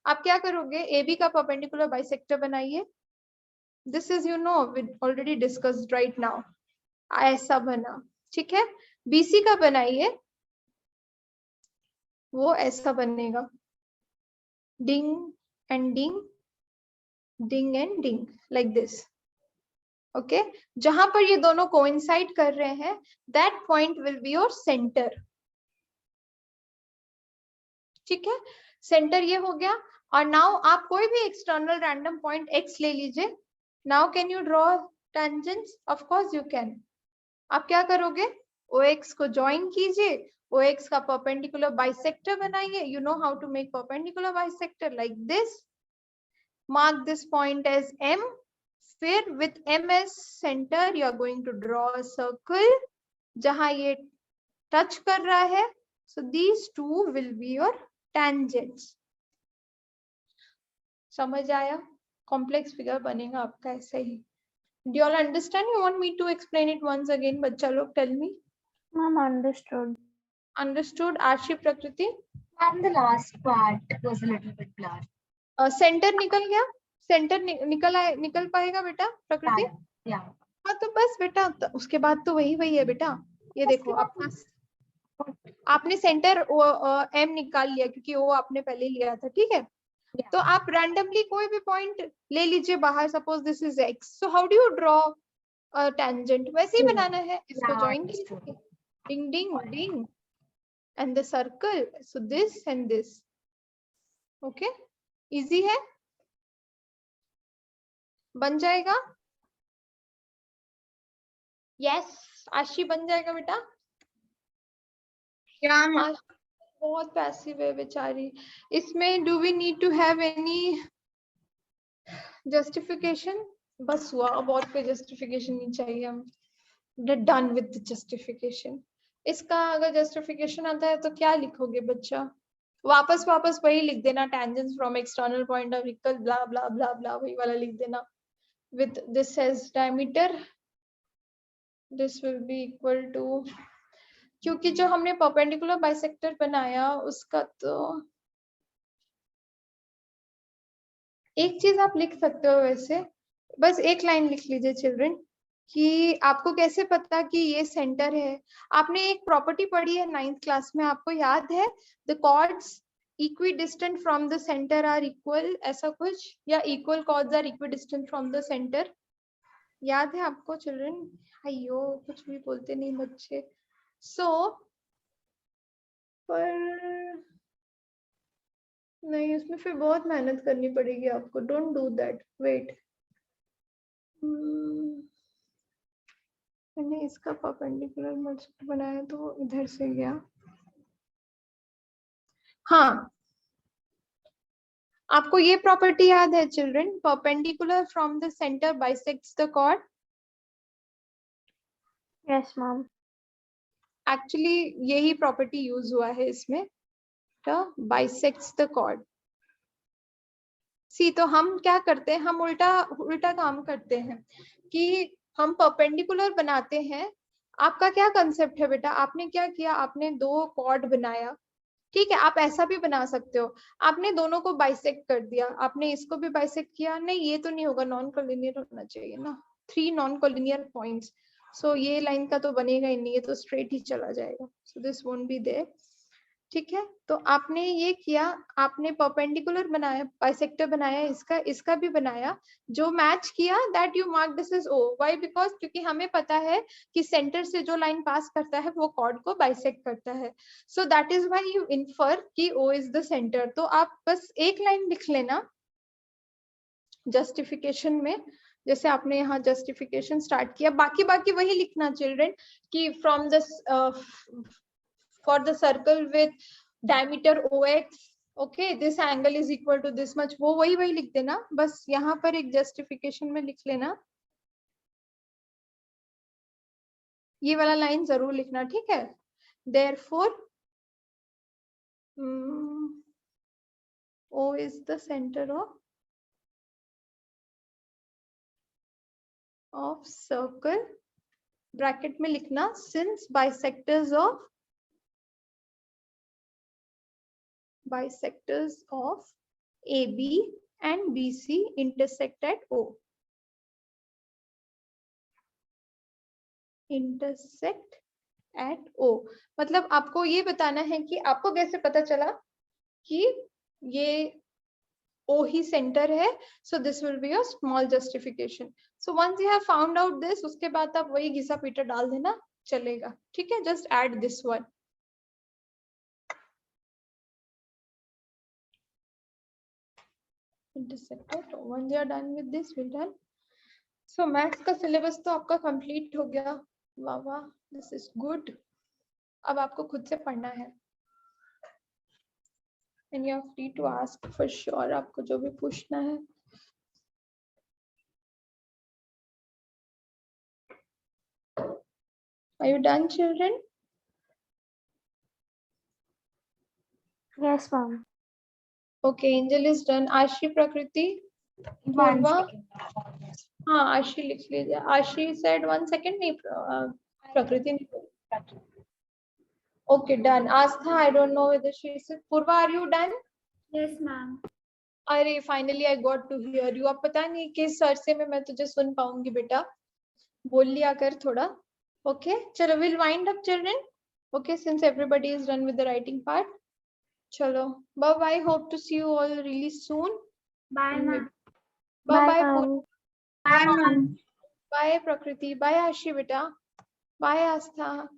आप क्या करोगे, AB का perpendicular bisector बनाइए. This is, you know, we already discussed right now. ऐसा बना, ठीक है. BC का बनाइए, वो ऐसा बनेगा, डिंग एंड डिंग, डिंग एंड डिंग, लाइक दिस. ओके, जहां पर ये दोनों कोइंसाइड कर रहे हैं, that point will be your centre. ठीक है, सेंटर ये हो गया. और नाउ आप कोई भी एक्सटर्नल रैंडम पॉइंट x ले लीजिए. Now can you draw tangents? Of course you can. आप क्या करोगे, OX को ज्वाइन कीजिए, OX का परपेंडिकुलर बाइसेक्टर बनाइए. You know how to make perpendicular bisector like this. Mark this point as M. फिर with M as centre you are going to draw a circle जहां ये टच कर रहा है. So these two will be your tangents. समझ आया? Complex figure बनेगा आपका ऐसे ही. Do you all understand? You want me to explain it once again? बच्चा लोग, tell me. Ma'am, understood. Understood. आशी, प्रकृति? And the last part was a little bit blurred. Centre निकल गया? सेंटर निकल पाएगा बेटा प्रकृति? Yeah. हाँ, तो बस बेटा, उसके बाद तो वही है बेटा. ये देखो, आपने सेंटर M निकाल लिया क्योंकि वो आपने पहले लिया था. ठीक है, तो आप रैंडमली कोई भी पॉइंट ले लीजिए बाहर. Suppose this is x. So how do you draw tangent? वैसे ही बनाना है. इसको ज्वाइन कीजिए, डिंग डिंग डिंग and the circle. So this and this. Okay, easy है, बन जाएगा. यस, आशी बन जाएगा बेटा. क्या बहुत पैसिव है बेचारी. इसमें do we need to have any justification? बस हुआ, अब और कोई जस्टिफिकेशन नहीं चाहिए. हम डन विद द जस्टिफिकेशन. इसका अगर जस्टिफिकेशन आता है तो क्या लिखोगे बच्चा? वापस वही लिख देना, tangents from external point of equal blah blah blah blah, वही वाला लिख देना. With this as diameter, this will be equal to, क्योंकि जो हमने परपेंडिकुलर बाइसेक्टर बनाया उसका, तो एक चीज आप लिख सकते हो वैसे, बस एक लाइन लिख लीजिए चिल्ड्रन, कि आपको कैसे पता कि ये सेंटर है. आपने एक प्रॉपर्टी पढ़ी है 9th क्लास में, आपको याद है? The chords equidistant from the centre are equal, ऐसा कुछ, या equal chords are equidistant from the centre. याद है आपको चिल्ड्रन? अयो, कुछ भी बोलते नहीं बच्चे. सो पर नहीं, उसमें फिर बहुत मेहनत करनी पड़ेगी आपको. Don't do that. वेट, मैंने इसका परपेंडिकुलर मल्टीपल बनाया तो इधर से गया. हाँ, आपको ये प्रॉपर्टी याद है children? Perpendicular from the centre bisects the chord. Yes, ma'am. Actually यही प्रॉपर्टी यूज हुआ है इसमें, बाइसेक्ट्स द कॉर्ड. सी, तो हम क्या करते हैं, हम उल्टा काम करते हैं कि हम परपेंडिकुलर बनाते हैं. आपका क्या कंसेप्ट है बेटा? आपने क्या किया, आपने दो कॉर्ड बनाया, ठीक है. आप ऐसा भी बना सकते हो, आपने दोनों को बाइसेक्ट कर दिया, आपने इसको भी बाइसेक्ट किया. नहीं, ये तो नहीं होगा, नॉन कोलिनियर होना चाहिए ना, 3 नॉन कोलिनियर पॉइंट्स. सो ये लाइन का तो बनेगा ही नहीं, ये तो स्ट्रेट ही चला जाएगा. So this won't be there, ठीक है. तो आपने ये किया, आपने परपेंडिकुलर बनाया, बाइसेक्टर बनाया, इसका भी बनाया. जो मैच किया that you mark this is O. Why? Because क्योंकि हमें पता है कि सेंटर से जो लाइन पास करता है वो कॉर्ड को बाइसेक्ट करता है. So that is why you infer कि ओ इज द सेंटर. तो आप बस एक लाइन लिख लेना जस्टिफिकेशन में, जैसे आपने यहाँ जस्टिफिकेशन स्टार्ट किया. बाकी वही लिखना चिल्ड्रन कि from the for the circle with diameter OX, okay, this angle is equal to this much. वो वही लिख देना. बस यहाँ पर एक जस्टिफिकेशन में लिख लेना, ये वाला लाइन जरूर लिखना, ठीक है. Therefore O is the center of circle. Bracket में लिखना since bisectors of AB and BC intersect at O. Intersect at O. मतलब आपको ये बताना है कि आपको कैसे पता चला कि ये O ही सेंटर है. So this will be a small justification. So once you have found out this, उसके बाद आप वही घिसा पीटा डाल देना, चलेगा, ठीक है. Just add this one. Intersected. Once you are done with this, we're done. So maths का सिलेबस तो आपका कंप्लीट हो गया. वाह वाह, दिस इज गुड. अब आपको खुद से पढ़ना है. And you are free to ask for sure, आपको जो भी पूछना है. Are you done, children? Yes, ma'am. Okay, Angel is done. Ashi, Prakriti, Purva. हाँ, आशी लिख लीजिए. आशी said 1 second. नहीं, प्रकृति नहीं. Okay, done. Astha, I don't know whether she said. Purva, are you done? Yes, ma'am. अरे finally I got to hear you. अब पता नहीं किस अरसे में मैं तुझे सुन पाऊंगी बेटा, बोल लिया कर थोड़ा. ओके, चलो, we'll wind up children. Okay, since everybody is done with the writing part. चलो, bye bye. Hope to see you all really soon. Bye, ma'am. Bye bye. Bye, ma'am. Bye Prakriti. Bye Aashi बेटा. Bye आस्था.